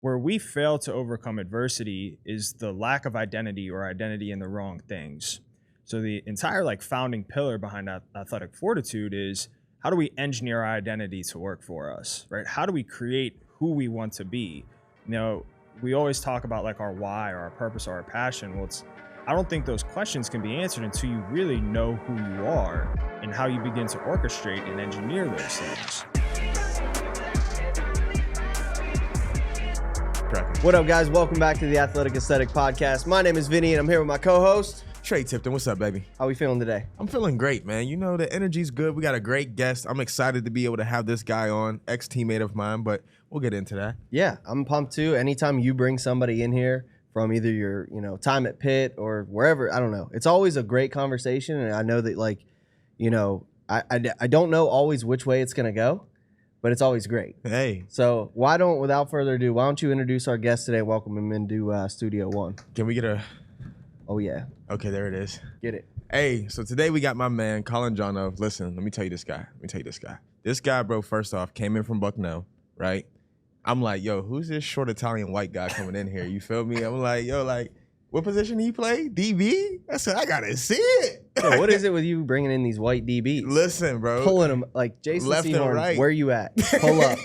where we fail to overcome adversity is the lack of identity or identity in the wrong things. So the entire like founding pillar behind athletic fortitude is how do we engineer our identity to work for us, right? How do we create who we want to be? You know, we always talk about like our why or our purpose or our passion. Well, I don't think those questions can be answered until you really know who you are and how you begin to orchestrate and engineer those things. What up, guys? Welcome back to the Athletic Aesthetic Podcast. My name is Vinnie, and I'm here with my co-host, Tipton. What's up, baby? How we feeling today? I'm feeling great, man. You know, the energy's good. We got a great guest. I'm excited to be able to have this guy on, ex-teammate of mine, but we'll get into that. Yeah, I'm pumped too. Anytime you bring somebody in here from either your, time at Pitt or wherever, I don't know. It's always a great conversation, and I know that, I don't know always which way it's going to go, but it's always great. Hey. So without further ado, why don't you introduce our guest today? Welcome him into Studio One. Can we get a... Oh, yeah. Okay, there it is. Get it. Hey, so today we got my man, Colin Jonov. Listen, let me tell you this guy. This guy, bro, first off, came in from Bucknell, right? I'm like, yo, who's this short Italian white guy coming in here? You feel me? I'm like, yo, what position he play? DB? I said, I got to see it. Yo, what is it with you bringing in these white DBs? Listen, bro. Pulling them, like Jason left Seymour, and right. Where you at? Pull up.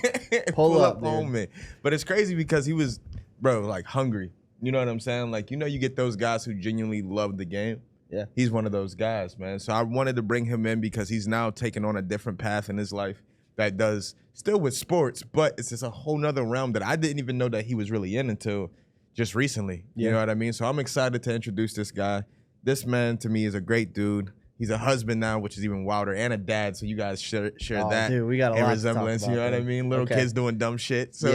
Pull up, home, man. But it's crazy because he was, bro, like hungry. You know what I'm saying? Like, you get those guys who genuinely love the game. Yeah. He's one of those guys, man. So I wanted to bring him in because he's now taking on a different path in his life that does still with sports, but it's just a whole nother realm that I didn't even know that he was really in until just recently. You know what I mean? So I'm excited to introduce this guy. This man to me is a great dude. He's a husband now, which is even wilder, and a dad. So you guys share that. Dude, we got a lot resemblance. To talk about, you know what I mean? Little kids doing dumb shit. So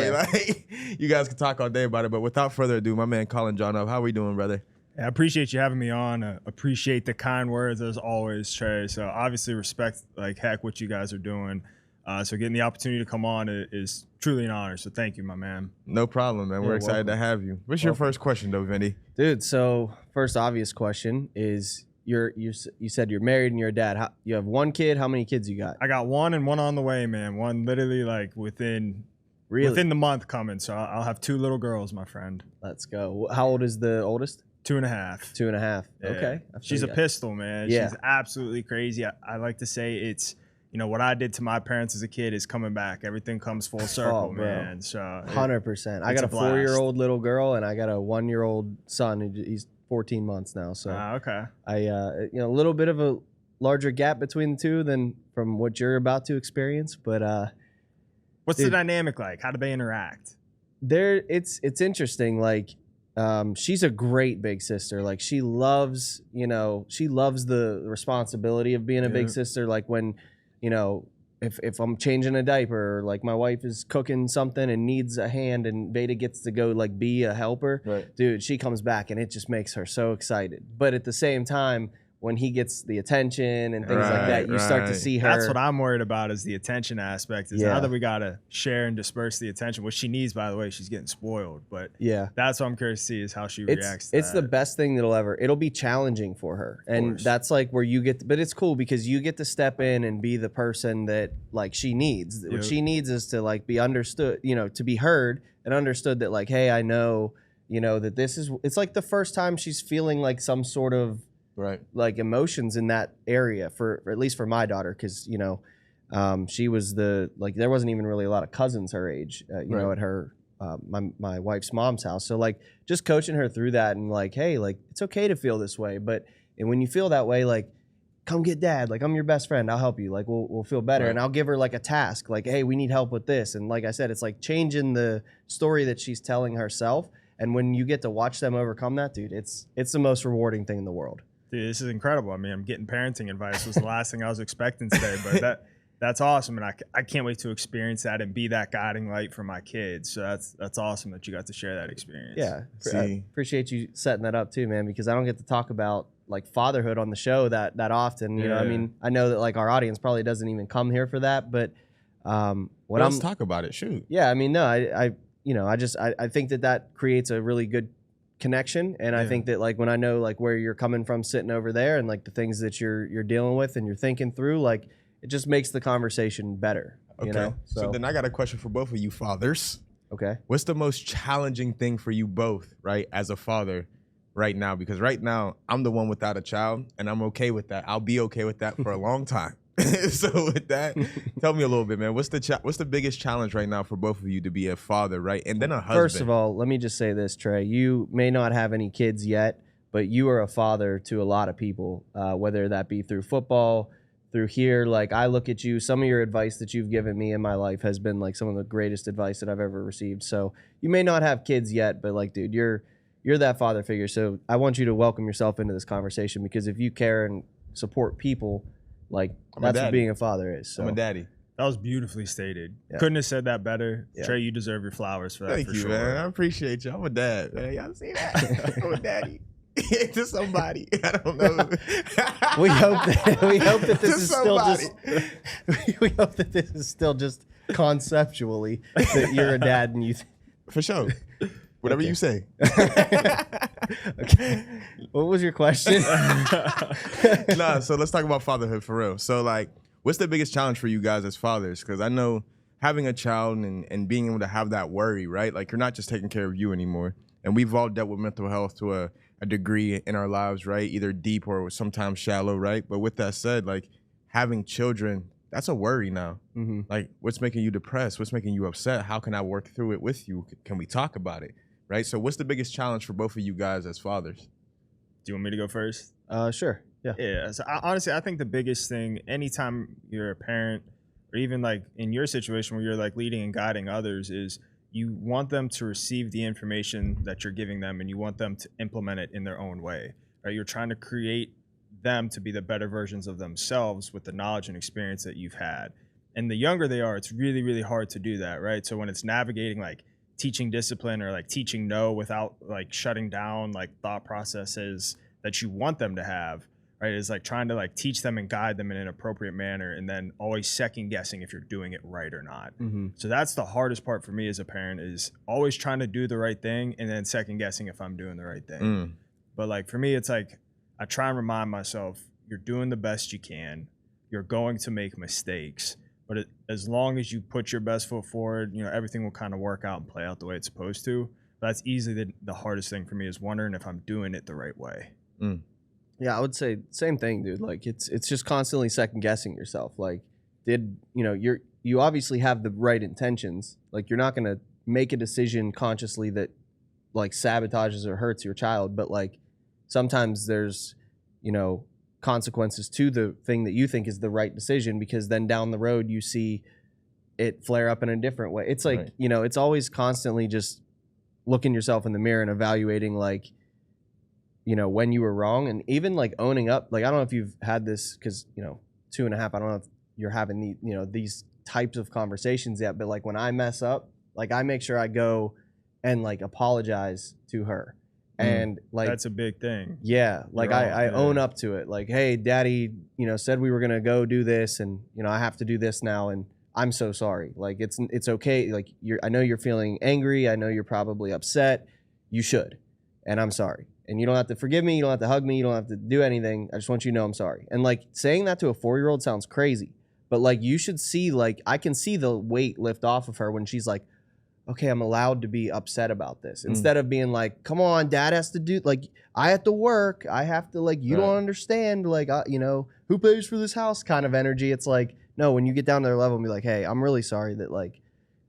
you guys can talk all day about it. But without further ado, my man Colin Jonov, how we doing, brother? I appreciate you having me on. Appreciate the kind words as always, Trey. So obviously respect like heck what you guys are doing. So getting the opportunity to come on is truly an honor. So thank you, my man. No problem, man. We're excited to have you. What's your first question, though, Vinnie? Dude, so first obvious question is you said you're married and you're a dad. You have one kid. How many kids you got? I got one and one on the way, man. One literally like within the month coming. So I'll have two little girls, my friend. Let's go. How old is the oldest? 2.5. 2.5. Yeah. Okay. She's a pistol, man. Yeah. She's absolutely crazy. I like to say it's, what I did to my parents as a kid is coming back. Everything comes full circle, man. So 100%. I got a 4-year-old little girl and I got a 1-year-old son. He's 14 months now. So okay. a little bit of a larger gap between the two than from what you're about to experience. But what's the dynamic like? How do they interact? It's interesting. Like, she's a great big sister. Like she loves the responsibility of being a big sister. Like when, if I'm changing a diaper, or like my wife is cooking something and needs a hand and Beta gets to go like be a helper, right. Dude, she comes back and it just makes her so excited. But at the same time, when he gets the attention and things like that, you start to see her. That's what I'm worried about is the attention aspect. Now that we got to share and disperse the attention, which she needs, by the way, she's getting spoiled. But that's what I'm curious to see is how she reacts to It's the best thing it'll be challenging for her. And that's like where you get, but it's cool because you get to step in and be the person that like she needs. What she needs is to like be understood, to be heard and understood that like, hey, I know, that it's like the first time she's feeling like some sort of, like emotions in that area for at least for my daughter, because she was there wasn't even really a lot of cousins her age, at her my wife's mom's house. So like just coaching her through that and like, hey, like it's okay to feel this way, but and when you feel that way, like come get dad, like I'm your best friend, I'll help you, like we'll feel better, and I'll give her like a task, like hey, we need help with this, and like I said, it's like changing the story that she's telling herself, and when you get to watch them overcome that, dude, it's the most rewarding thing in the world. Dude, this is incredible. I mean, I'm getting parenting advice. Was the last thing I was expecting today, but that's awesome, and I can't wait to experience that and be that guiding light for my kids. So that's awesome that you got to share that experience. Yeah, I appreciate you setting that up too, man, because I don't get to talk about like fatherhood on the show that often. You know, I mean, I know that like our audience probably doesn't even come here for that, but let's talk about it. Shoot. Yeah, I mean, no, I think that creates a really good connection, and I think that like when I know like where you're coming from sitting over there and like the things that you're dealing with and you're thinking through, like it just makes the conversation better. Okay. So then I got a question for both of you fathers. Okay. What's the most challenging thing for you both, right, as a father right now? Because right now, I'm the one without a child, and I'm okay with that. I'll be okay with that for a long time. So with that, tell me a little bit, man. What's the biggest challenge right now for both of you to be a father, right? And then a husband. First of all, let me just say this, Trey. You may not have any kids yet, but you are a father to a lot of people, whether that be through football, through here. Like, I look at you, some of your advice that you've given me in my life has been like some of the greatest advice that I've ever received. So you may not have kids yet, but like, dude, you're that father figure. So I want you to welcome yourself into this conversation, because if you care and support people, like, that's what being a father is. So. I'm a daddy. That was beautifully stated. Yeah. Couldn't have said that better. Yeah. Trey, you deserve your flowers for that. Thank for you, sure. man. I appreciate you. I'm a dad, man. Y'all see that? I'm a daddy. To somebody. I don't know. we hope that this is still somebody. just we hope that this is still just conceptually that you're a dad and you For sure. Whatever you say. Okay. What was your question? Nah, so let's talk about fatherhood for real. So, like, what's the biggest challenge for you guys as fathers? Because I know having a child and being able to have that worry, right? Like, you're not just taking care of you anymore. And we've all dealt with mental health to a degree in our lives, right? Either deep or sometimes shallow, right? But with that said, like, having children, that's a worry now. Mm-hmm. Like, what's making you depressed? What's making you upset? How can I work through it with you? Can we talk about it? Right? So what's the biggest challenge for both of you guys as fathers? Do you want me to go first? Sure. Yeah. Yeah. So honestly, I think the biggest thing, anytime you're a parent, or even like in your situation where you're like leading and guiding others, is you want them to receive the information that you're giving them, and you want them to implement it in their own way. Right? You're trying to create them to be the better versions of themselves with the knowledge and experience that you've had. And the younger they are, it's really, really hard to do that, right? So when it's navigating like teaching discipline or like teaching no without like shutting down like thought processes that you want them to have, right? It's like trying to like teach them and guide them in an appropriate manner, and then always second guessing if you're doing it right or not. Mm-hmm. So that's the hardest part for me as a parent, is always trying to do the right thing and then second guessing if I'm doing the right thing. But like for me, it's like I try and remind myself, you're doing the best you can. You're going to make mistakes, but as long as you put your best foot forward, you know, everything will kind of work out and play out the way it's supposed to. But that's easily the hardest thing for me, is wondering if I'm doing it the right way. Yeah, I would say same thing, dude. Like, it's just constantly second guessing yourself. Like, you obviously have the right intentions. Like, you're not gonna make a decision consciously that like sabotages or hurts your child, but like sometimes there's, you know, consequences to the thing that you think is the right decision, because then down the road you see it flare up in a different way. It's like, right. You know, it's always constantly just looking yourself in the mirror and evaluating, like, you know, when you were wrong, and even like owning up. Like, I don't know if you've had this, because, you know, 2.5, I don't know if you're having the, you know, these types of conversations yet, but like when I mess up, like I make sure I go and like apologize to her. And like, that's a big thing. Yeah. Like I own up to it. Like, hey, daddy, you know, said we were going to go do this, and, you know, I have to do this now, and I'm so sorry. Like, it's okay. Like, I know you're feeling angry. I know you're probably upset. You should. And I'm sorry. And you don't have to forgive me. You don't have to hug me. You don't have to do anything. I just want you to know I'm sorry. And like, saying that to a 4-year-old sounds crazy, but like, you should see, like, I can see the weight lift off of her when she's like, okay, I'm allowed to be upset about this, instead of being like, come on, dad has to do, like, I have to work. I have to, like, you don't understand, like, you know, who pays for this house kind of energy. It's like, no, when you get down to their level and be like, hey, I'm really sorry that, like,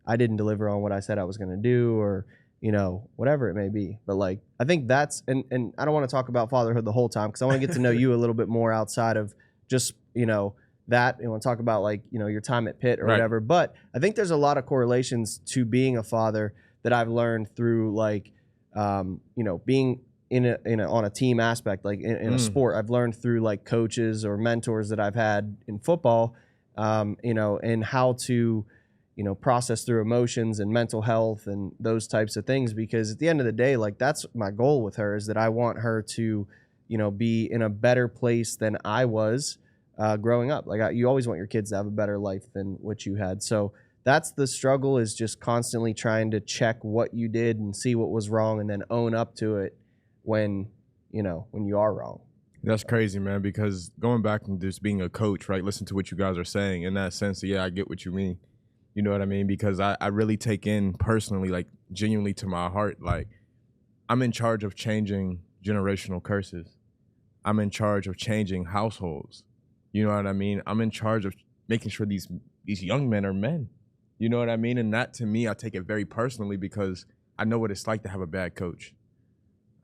I didn't deliver on what I said I was going to do, or, you know, whatever it may be. But like, I think that's, and I don't want to talk about fatherhood the whole time, because I want to get to know you a little bit more outside of just, you know, that. You want to talk about, like, you know, your time at Pitt or whatever. But I think there's a lot of correlations to being a father that I've learned through, like, you know, being on a team aspect, like in a sport. I've learned through like coaches or mentors that I've had in football, you know, and how to, you know, process through emotions and mental health and those types of things. Because at the end of the day, like, that's my goal with her, is that I want her to, you know, be in a better place than I was growing up. Like, you always want your kids to have a better life than what you had. So that's the struggle, is just constantly trying to check what you did and see what was wrong, and then own up to it when, you know, when you are wrong. That's crazy, man, because going back and just being a coach, right, listen to what you guys are saying in that sense. Yeah, I get what you mean. You know what I mean? Because I really take in personally, like genuinely to my heart, like I'm in charge of changing generational curses. I'm in charge of changing households. You know what I mean? I'm in charge of making sure these young men are men. You know what I mean? And that, to me, I take it very personally because I know what it's like to have a bad coach.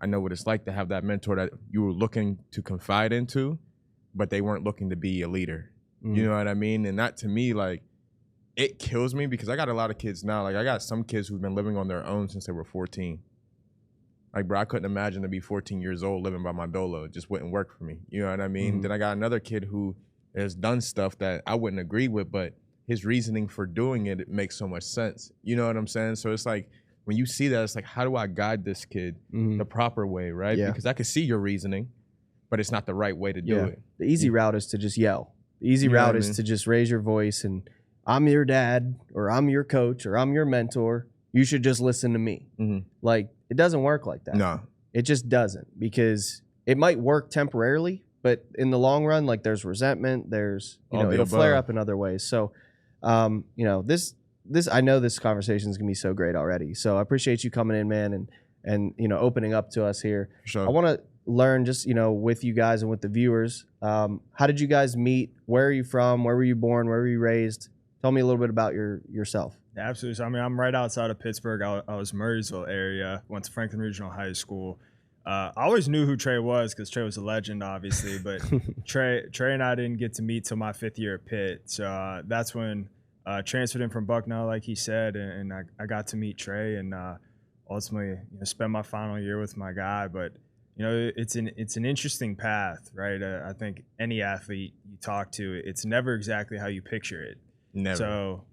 I know what it's like to have that mentor that you were looking to confide into, but they weren't looking to be a leader. You know what I mean? And that, to me, like, it kills me because I got a lot of kids now. Like, I got some kids who've been living on their own since they were 14. Like, bro, I couldn't imagine to be 14 years old living by my dolo. It just wouldn't work for me. You know what I mean? Then I got another kid who has done stuff that I wouldn't agree with, but his reasoning for doing it, it makes so much sense. You know what I'm saying? So it's like, when you see that, it's like, how do I guide this kid the proper way, right? Yeah. Because I can see your reasoning, but it's not the right way to do it. The easy route is to just yell. The easy route is to just raise your voice and, I'm your dad, or I'm your coach, or I'm your mentor. You should just listen to me. Like, it doesn't work like that. No. It just doesn't, because it might work temporarily, but in the long run, like, there's resentment, there's, it'll flare up in other ways. So, this I know this conversation is gonna be so great already. So I appreciate you coming in, man, and opening up to us here. Sure. I want to learn just with you guys and with the viewers. How did you guys meet? Where are you from? Where were you born? Where were you raised? Tell me a little bit about yourself. Yeah, absolutely. So, I mean, I'm right outside of Pittsburgh. I was Murraysville area. Went to Franklin Regional High School. I always knew who Trey was because Trey was a legend, obviously. But Trey and I didn't get to meet till my 5th year at Pitt. So that's when transferred in from Bucknell, like he said, and I got to meet Trey and ultimately spend my final year with my guy. But it's an interesting path, right? I think any athlete you talk to, it's never exactly how you picture it. Never. So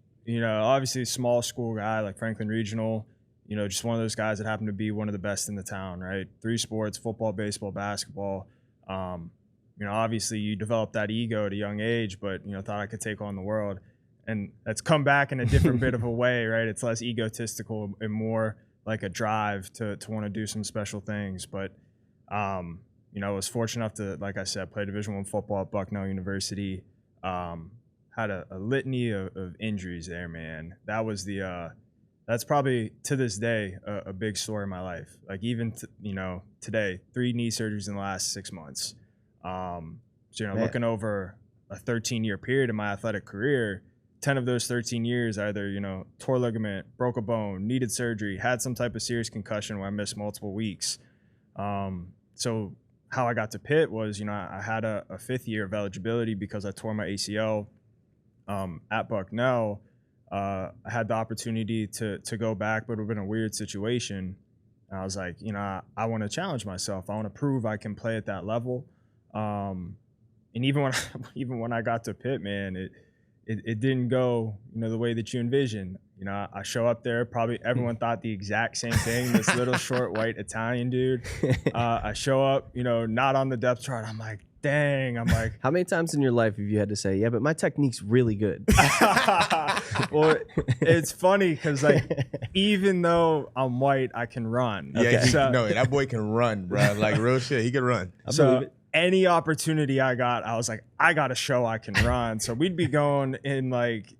obviously a small school guy like Franklin Regional, just one of those guys that happened to be one of the best in the town, right? 3 sports: football, baseball, basketball. Obviously you develop that ego at a young age, but thought I could take on the world. And that's come back in a different bit of a way, right? It's less egotistical and more like a drive to want to do some special things. But, I was fortunate enough to, like I said, play Division I football at Bucknell University. Had a litany of injuries there, man. That was that's probably to this day a big story in my life. Like even, today, 3 knee surgeries in the last 6 months. Looking over a 13-year period in my athletic career, 10 of those 13 years, either, tore ligament, broke a bone, needed surgery, had some type of serious concussion where I missed multiple weeks. So how I got to Pitt was, I had a 5th year of eligibility because I tore my ACL at Bucknell. I had the opportunity to go back, but it would have been a weird situation. And I was like, I want to challenge myself. I want to prove I can play at that level. And even when I got to Pitt, man, it didn't go, the way that you envision. I show up there, probably everyone thought the exact same thing, this little short white Italian dude. I show up, not on the depth chart. I'm like, dang. I'm like, how many times in your life have you had to say, yeah, but my technique's really good? Well, it's funny because, like, even though I'm white, I can run. Yeah, no, that boy can run, bro. Like, real shit, he can run. So any opportunity I got, I was like, I got to show I can run. So we'd be going in, like,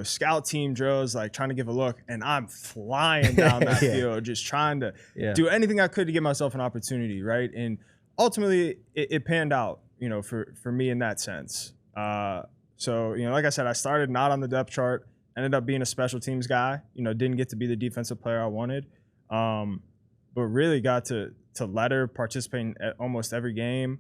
scout team drills, like trying to give a look, and I'm flying down that field, just trying to do anything I could to give myself an opportunity, right? And ultimately, it panned out, for me in that sense. So, like I said, I started not on the depth chart, ended up being a special teams guy, didn't get to be the defensive player I wanted, but really got to letter, participate in almost every game,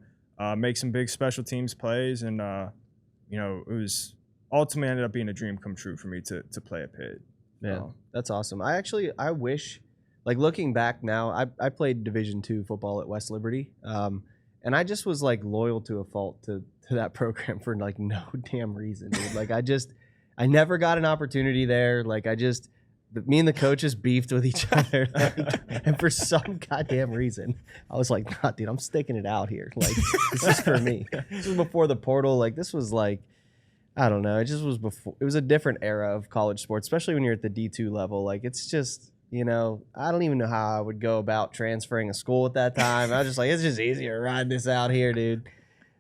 make some big special teams plays, and, it was ultimately ended up being a dream come true for me to play at Pitt. Yeah, that's awesome. I wish, like, looking back now, I played Division II football at West Liberty, and I just was like loyal to a fault to that program for like no damn reason, dude. Like I never got an opportunity there. Like me and the coaches beefed with each other, like, and for some goddamn reason, I was like, nah, dude, I'm sticking it out here. Like, this is for me. This was before the portal. Like, this was like, I don't know. It just was before. It was a different era of college sports, especially when you're at the D2 level. Like, it's just, I don't even know how I would go about transferring a school at that time. I was just like, it's just easier to ride this out here, dude.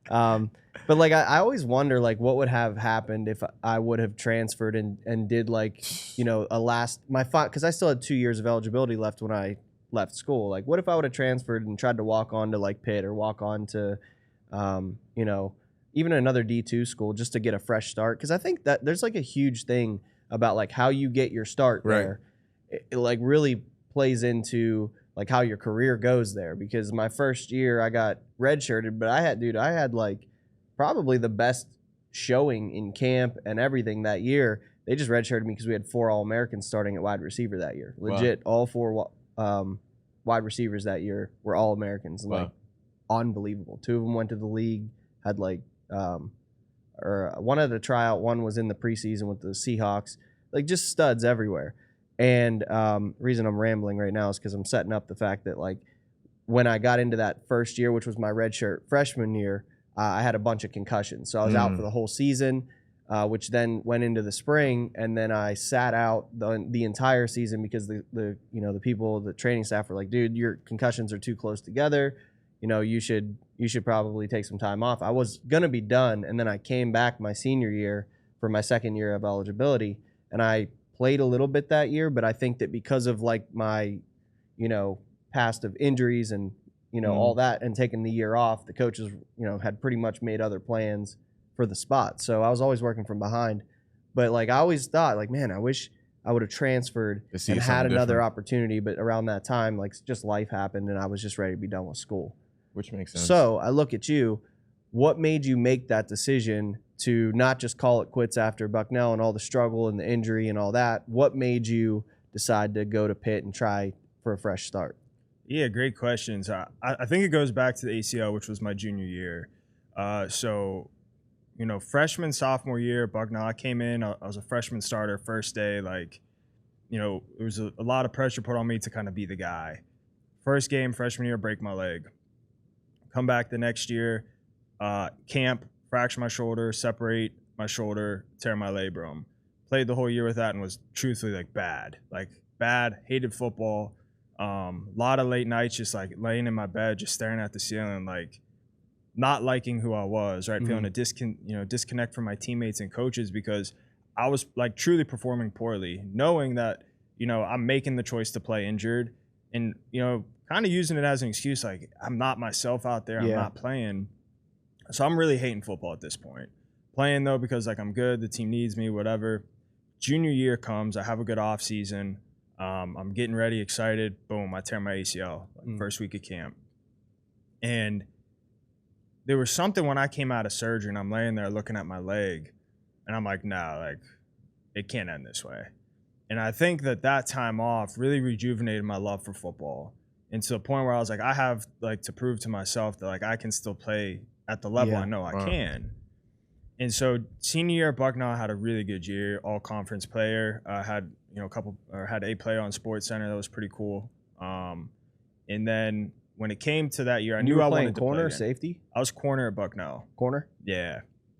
But like I always wonder like what would have happened if I would have transferred and did like, you know, because I still had 2 years of eligibility left when I left school. Like what if I would have transferred and tried to walk on to like Pitt or walk on to, you know, even another D2 school just to get a fresh start? Because I think that there's like a huge thing about like how you get your start there. It like really plays into like how your career goes there. Because my first year I got redshirted, but I had like probably the best showing in camp and everything that year. They just redshirted me because we had 4 All-Americans starting at wide receiver that year. Legit, all 4 wide receivers that year were All-Americans. Like unbelievable. 2 of them went to the league, had like or one at a tryout, one was in the preseason with the Seahawks. Like just studs everywhere. And reason I'm rambling right now is because I'm setting up the fact that like when I got into that first year, which was my redshirt freshman year, I had a bunch of concussions. So I was out for the whole season, which then went into the spring, and then I sat out the entire season because the people, the training staff were like, dude, your concussions are too close together. You know, you should probably take some time off. I was gonna be done, and then I came back my senior year for my second year of eligibility, and I played a little bit that year. But I think that because of like my, you know, past of injuries and you know, all that, and taking the year off, the coaches, you know, had pretty much made other plans for the spot. So I was always working from behind. But like I always thought, like, man, I wish I would have transferred and had another opportunity. But around that time, like just life happened and I was just ready to be done with school. Which makes sense. So I look at you. What made you make that decision to not just call it quits after Bucknell and all the struggle and the injury and all that? What made you decide to go to Pitt and try for a fresh start? Yeah, great questions. I think it goes back to the ACL, which was my junior year. So, you know, freshman, sophomore year, Bucknell, I came in, I was a freshman starter first day. Like, you know, there was a lot of pressure put on me to kind of be the guy. First game, freshman year, break my leg. Come back the next year, camp, fracture my shoulder, separate my shoulder, tear my labrum. Played the whole year with that and was truthfully like bad, hated football. Lot of late nights just like laying in my bed, just staring at the ceiling, like not liking who I was, right? Feeling a disconnect from my teammates and coaches because I was like truly performing poorly, knowing that, you know, I'm making the choice to play injured and, you know, kind of using it as an excuse, like I'm not myself out there, I'm not playing. So I'm really hating football at this point. Playing though, because like I'm good, the team needs me, whatever. Junior year comes, I have a good off season. I'm getting ready, excited. Boom, I tear my ACL first week of camp. And there was something when I came out of surgery and I'm laying there looking at my leg and I'm like, nah, like it can't end this way. And I think that time off really rejuvenated my love for football. And to the point where I was like, I have like to prove to myself that like I can still play at the level I know I can. And so senior year at Bucknell, I had a really good year, all conference player. I had, you know, had a player on Sports Center. That was pretty cool. And then when it came to that year, I knew I wanted to play corner, again. safety? I was corner at Bucknell. Corner? Yeah.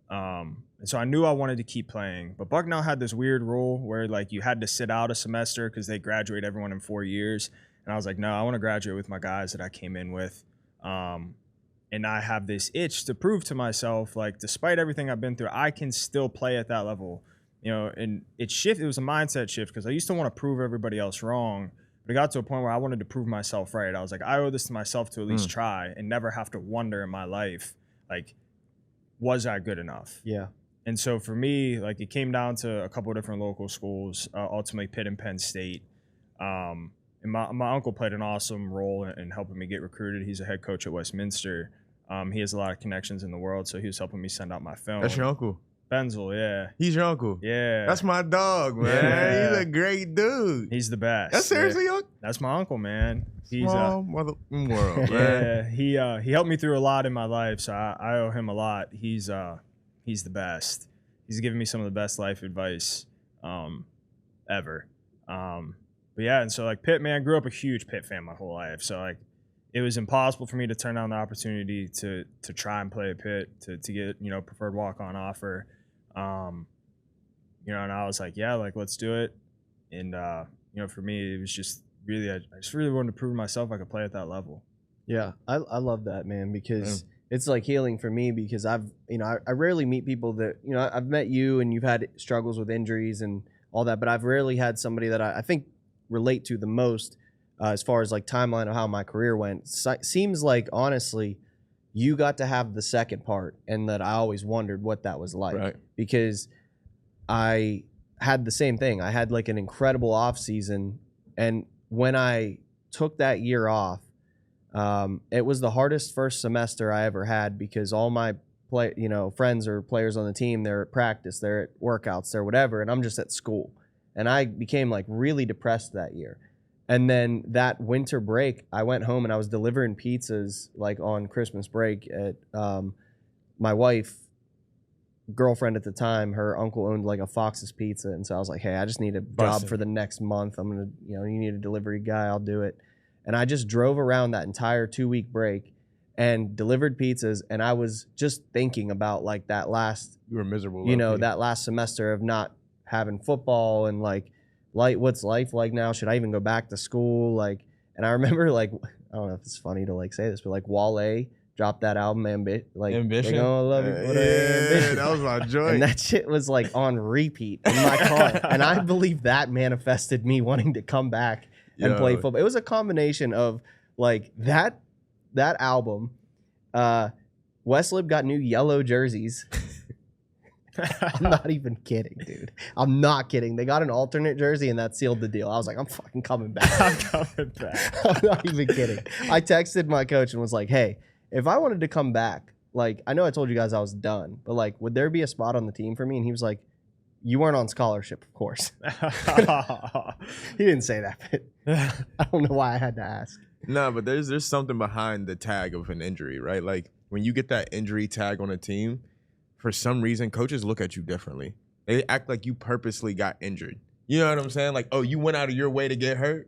And so I knew I wanted to keep playing. But Bucknell had this weird rule where like you had to sit out a semester because they graduate everyone in 4 years. And I was like, no, I want to graduate with my guys that I came in with. And I have this itch to prove to myself, like, despite everything I've been through, I can still play at that level. You know, and it was a mindset shift because I used to want to prove everybody else wrong. But it got to a point where I wanted to prove myself right. I was like, I owe this to myself to at least try and never have to wonder in my life, like, was I good enough? Yeah. And so for me, like, it came down to a couple of different local schools, ultimately Pitt and Penn State. And my uncle played an awesome role in helping me get recruited. He's a head coach at Westminster. He has a lot of connections in the world, so he was helping me send out my film. That's your uncle? Benzel, yeah. He's your uncle? Yeah. That's my dog, man. Yeah. He's a great dude. He's the best. That's seriously your uncle? That's my uncle, man. He's small mother world, man. Yeah, he helped me through a lot in my life, so I owe him a lot. He's the best. He's given me some of the best life advice ever. But yeah, and so like Pitt, man, I grew up a huge Pitt fan my whole life. So like it was impossible for me to turn down the opportunity to try and play at Pitt, to get, you know, preferred walk-on offer. You know, and I was like, yeah, like let's do it. And you know, for me, it was just really, I just really wanted to prove to myself I could play at that level. Yeah, I love that, man, because it's like healing for me because I rarely meet people that, I've met you and you've had struggles with injuries and all that, but I've rarely had somebody that I think relate to the most as far as like timeline of how my career went. Seems like, honestly, you got to have the second part, and that I always wondered what that was like. Right. Because I had the same thing. I had like an incredible off season, and when I took that year off, it was the hardest first semester I ever had because all my friends or players on the team, they're at practice, they're at workouts, they're whatever, and I'm just at school. And I became like really depressed that year. And then that winter break, I went home and I was delivering pizzas like on Christmas break at my wife, girlfriend at the time, her uncle owned like a Fox's Pizza. And so I was like, hey, I just need a job for the next month. I'm going to, you need a delivery guy, I'll do it. And I just drove around that entire 2-week break and delivered pizzas. And I was just thinking about like that last, you were miserable, that last semester of not having football and like what's life like now? Should I even go back to school? Like, and I remember like, I don't know if it's funny to like say this, but like Wale dropped that album Ambition. Ambition. That was my joy. And that shit was like on repeat in my car. And I believe that manifested me wanting to come back and play football. It was a combination of like that album. Westlip got new yellow jerseys. I'm not even kidding, dude. I'm not kidding. They got an alternate jersey and that sealed the deal. I was like, I'm fucking coming back. I'm coming back. I'm not even kidding. I texted my coach and was like, hey, if I wanted to come back, like, I know I told you guys I was done, but like, would there be a spot on the team for me? And he was like, you weren't on scholarship, of course. He didn't say that, but I don't know why I had to ask. No, but there's something behind the tag of an injury, right? Like when you get that injury tag on a team, for some reason, coaches look at you differently. They act like you purposely got injured. You know what I'm saying? Like, oh, you went out of your way to get hurt?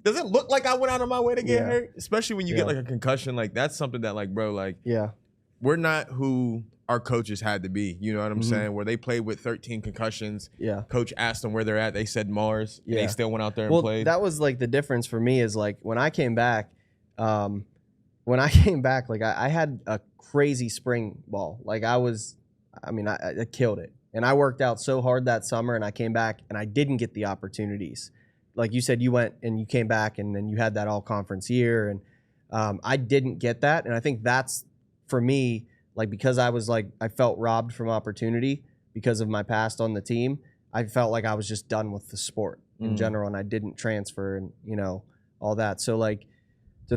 Does it look like I went out of my way to get hurt? Especially when you get like a concussion. Like, that's something that like, bro, like, we're not who our coaches had to be. You know what I'm saying? Where they played with 13 concussions. Yeah. Coach asked them where they're at. They said Mars. Yeah. And they still went out there and played. That was like the difference for me is like when I came back, like I had a crazy spring ball. Like I killed it. And I worked out so hard that summer and I came back and I didn't get the opportunities. Like you said, you went and you came back and then you had that all conference year. And I didn't get that. And I think that's for me, like, because I was like, I felt robbed from opportunity because of my past on the team. I felt like I was just done with the sport in general and I didn't transfer and, all that. So like, I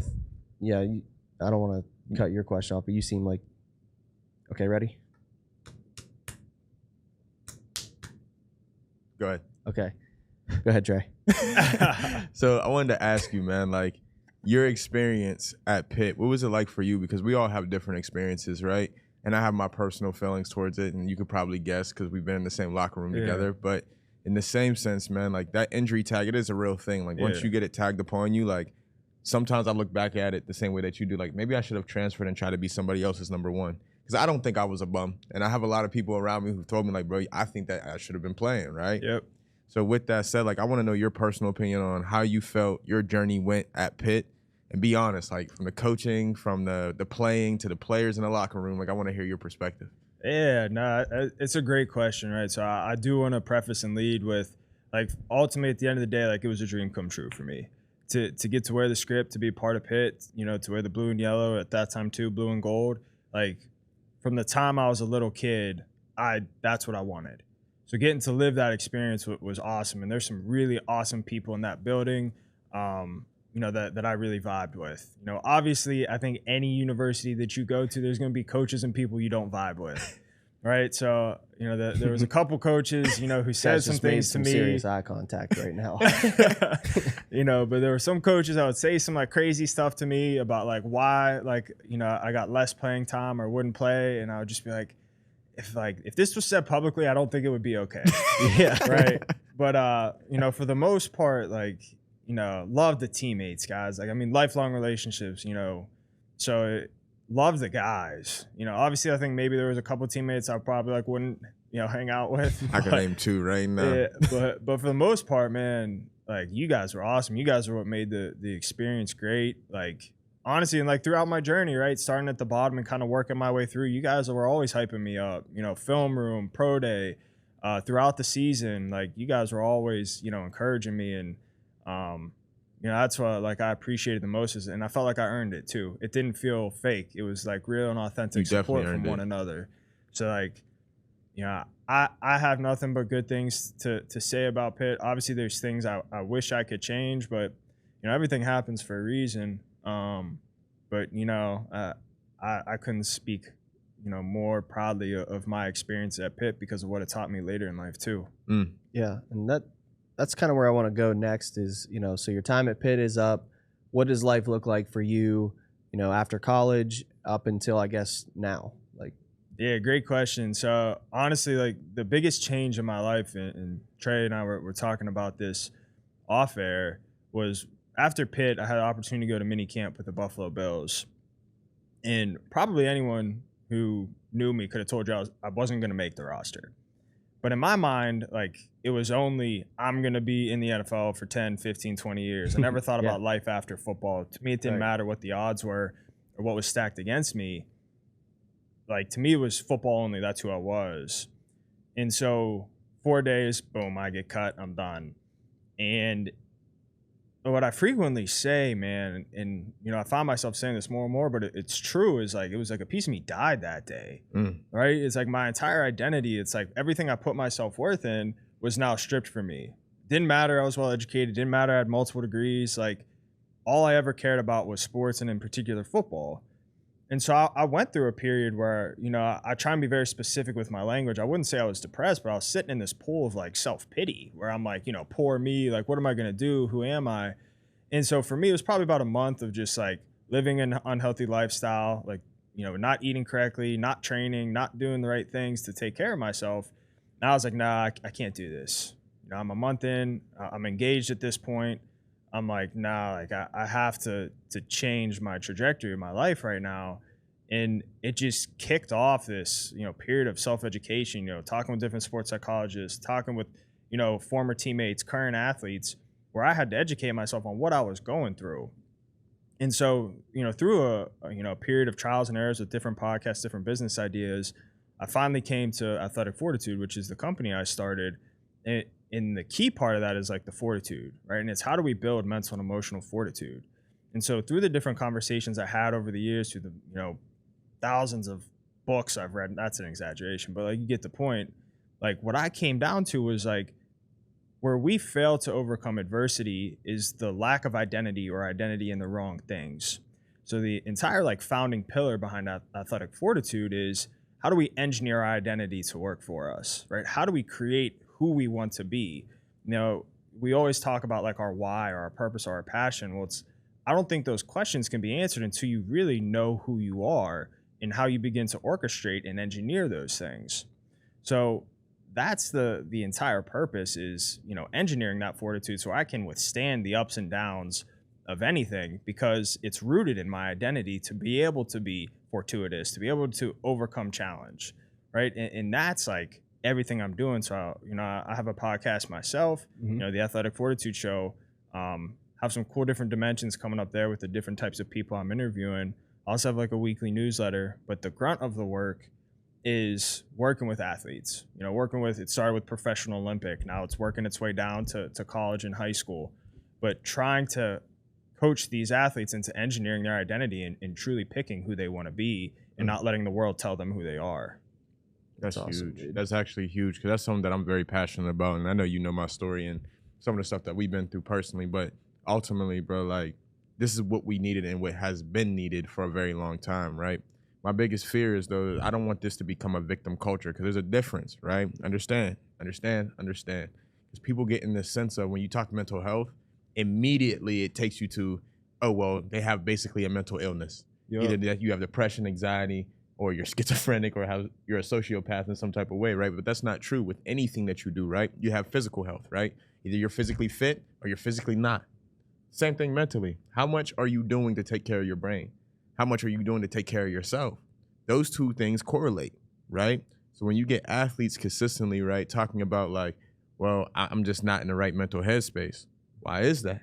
don't want to cut your question off, but you seem like, okay, ready? Go ahead. Okay. Go ahead, Trey. So I wanted to ask you, man, like your experience at Pitt, what was it like for you? Because we all have different experiences, right? And I have my personal feelings towards it, and you could probably guess because we've been in the same locker room together. But in the same sense, man, like that injury tag, it is a real thing. Like once you get it tagged upon you, like sometimes I look back at it the same way that you do. Like maybe I should have transferred and tried to be somebody else's number one. Because I don't think I was a bum. And I have a lot of people around me who told me, like, bro, I think that I should have been playing, right? Yep. So with that said, like, I want to know your personal opinion on how you felt your journey went at Pitt. And be honest, like, from the coaching, from the playing, to the players in the locker room. Like, I want to hear your perspective. Yeah, no, it's a great question, right? So I do want to preface and lead with, like, ultimately, at the end of the day, like, it was a dream come true for me. To get to wear the script, to be a part of Pitt, to wear the blue and yellow, at that time, too, blue and gold, like, from the time I was a little kid, that's what I wanted. So getting to live that experience was awesome. And there's some really awesome people in that building, that I really vibed with. Obviously, I think any university that you go to, there's going to be coaches and people you don't vibe with, right? So, there was a couple coaches, who said some things to me. Serious eye contact right now. But there were some coaches that would say some like crazy stuff to me about like why, like, I got less playing time or wouldn't play. And I would just be like, if this was said publicly, I don't think it would be okay. Yeah. Right. But, for the most part, like, love the teammates, guys. Like, I mean, lifelong relationships, so love the guys. Obviously, I think maybe there was a couple teammates I probably like wouldn't, hang out with. I can name two right now. Yeah, but for the most part, man, like, you guys were awesome. You guys are what made the experience great. Like, honestly, and like throughout my journey, right, starting at the bottom and kind of working my way through, you guys were always hyping me up, film room, pro day, throughout the season. Like you guys were always, encouraging me. And, that's what like I appreciated the most and I felt like I earned it too. It didn't feel fake. It was like real and authentic support from one another. So like, I have nothing but good things to say about Pitt. Obviously there's things I wish I could change, but everything happens for a reason. But I couldn't speak, more proudly of my experience at Pitt because of what it taught me later in life too. Yeah, and that's kind of where I want to go next is, so your time at Pitt is up. What does life look like for you, after college up until I guess now? Like, yeah, great question. So honestly, like the biggest change in my life, and Trey and I were talking about this off air, was after Pitt, I had the opportunity to go to mini camp with the Buffalo Bills. And probably anyone who knew me could have told you I wasn't going to make the roster. But in my mind, like it was only I'm going to be in the NFL for 10, 15, 20 years. I never thought about life after football. To me, it didn't matter what the odds were or what was stacked against me. Like to me, it was football only. That's who I was. And so 4 days, boom, I get cut. I'm done. And what I frequently say, man, and I found myself saying this more and more, but it's true, is like it was like a piece of me died that day, right? It's like my entire identity. It's like everything I put my self-worth in was now stripped from me. Didn't matter I was well educated. Didn't matter I had multiple degrees. Like all I ever cared about was sports, and in particular football. And so I went through a period where, I try and be very specific with my language. I wouldn't say I was depressed, but I was sitting in this pool of like self-pity where I'm like, poor me, like, what am I going to do? Who am I? And so for me, it was probably about a month of just like living an unhealthy lifestyle, like, not eating correctly, not training, not doing the right things to take care of myself. And I was like, nah, I can't do this. I'm a month in, I'm engaged at this point. I'm like, nah, like I have to change my trajectory of my life right now. And it just kicked off this, period of self-education, talking with different sports psychologists, talking with, former teammates, current athletes, where I had to educate myself on what I was going through. And so, through a period of trials and errors with different podcasts, different business ideas, I finally came to Athletic Fortitude, which is the company I started. And the key part of that is like the fortitude, right? And it's how do we build mental and emotional fortitude? And so through the different conversations I had over the years, through the, thousands of books I've read, that's an exaggeration, but like you get the point. Like what I came down to was like, where we fail to overcome adversity is the lack of identity or identity in the wrong things. So the entire like founding pillar behind Athletic Fortitude is how do we engineer our identity to work for us, right? How do we create who we want to be? We always talk about like our why or our purpose or our passion. Well, I don't think those questions can be answered until you really know who you are and how you begin to orchestrate and engineer those things. So that's the entire purpose is, engineering that fortitude so I can withstand the ups and downs of anything, because it's rooted in my identity to be able to be fortuitous, to be able to overcome challenge, right? And that's like everything I'm doing. So, I have a podcast myself, the Athletic Fortitude Show, have some cool different dimensions coming up there with the different types of people I'm interviewing. I also have like a weekly newsletter, but the grunt of the work is working with athletes, it started with professional Olympic. Now it's working its way down to college and high school, but trying to coach these athletes into engineering their identity and truly picking who they want to be and not letting the world tell them who they are. That's awesome, huge. dude. That's actually huge because that's something that I'm very passionate about. And I know you know my story and some of the stuff that we've been through personally, but ultimately, bro, like this is what we needed and what has been needed for a very long time, right? My biggest fear is, though, I don't want this to become a victim culture because there's a difference, right? Understand. Because people get in this sense of when you talk mental health, immediately it takes you to, oh, well, they have basically a mental illness. Yep. Either that you have depression, anxiety, or you're schizophrenic or you're a sociopath in some type of way, right? But that's not true with anything that you do, right? You have physical health, right? Either you're physically fit or you're physically not. Same thing mentally. How much are you doing to take care of your brain? How much are you doing to take care of yourself? Those two things correlate, right? So when you get athletes consistently, right, talking about like, well, I'm just not in the right mental headspace. Why is that?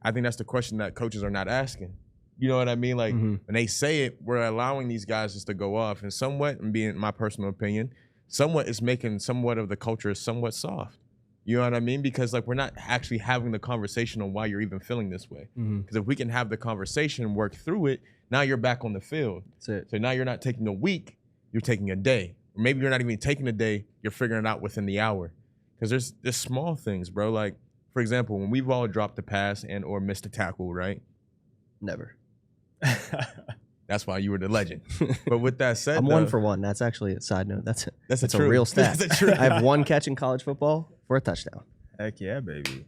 I think that's the question that coaches are not asking. You know what I mean? Like when they say it, we're allowing these guys just to go off, and somewhat, and being my personal opinion, somewhat is making somewhat of the culture somewhat soft. You know what I mean? Because like we're not actually having the conversation on why you're even feeling this way. Because if we can have the conversation and work through it, now you're back on the field. That's it. So now you're not taking a week, you're taking a day. Or maybe you're not even taking a day, you're figuring it out within the hour. Because there's small things, bro. Like, for example, when we've all dropped a pass and or missed a tackle, right? Never. That's why you were the legend. But with that said, I'm 1 for 1. That's actually a side note. That's a true. real stat. That's a true. I have 1 catch in college football for a touchdown. Heck yeah, baby.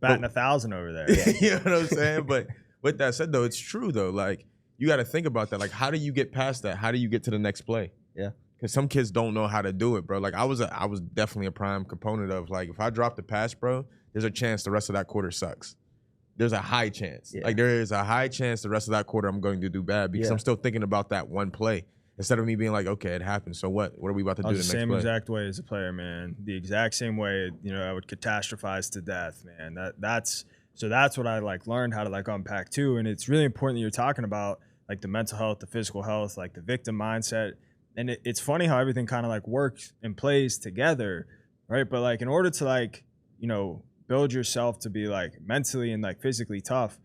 Batting 1,000 over there. You know what I'm saying? But with that said, though, it's true, though. Like, you got to think about that. Like, how do you get past that? How do you get to the next play? Yeah. Because some kids don't know how to do it, bro. Like, I was definitely a prime component of, like, if I drop the pass, bro, there's a chance the rest of that quarter sucks. There's a high chance. Yeah. Like, there is a high chance the rest of that quarter I'm going to do bad because I'm still thinking about that one play. Instead of me being like, okay, it happened. So what? What are we about to do the next play? The same exact way as a player, man. The exact same way, you know, I would catastrophize to death, man. That's what I like learned how to like unpack too. And it's really important that you're talking about like the mental health, the physical health, like the victim mindset. And it's funny how everything kind of like works and plays together, right? But like in order to like, you know, build yourself to be like mentally and like physically tough,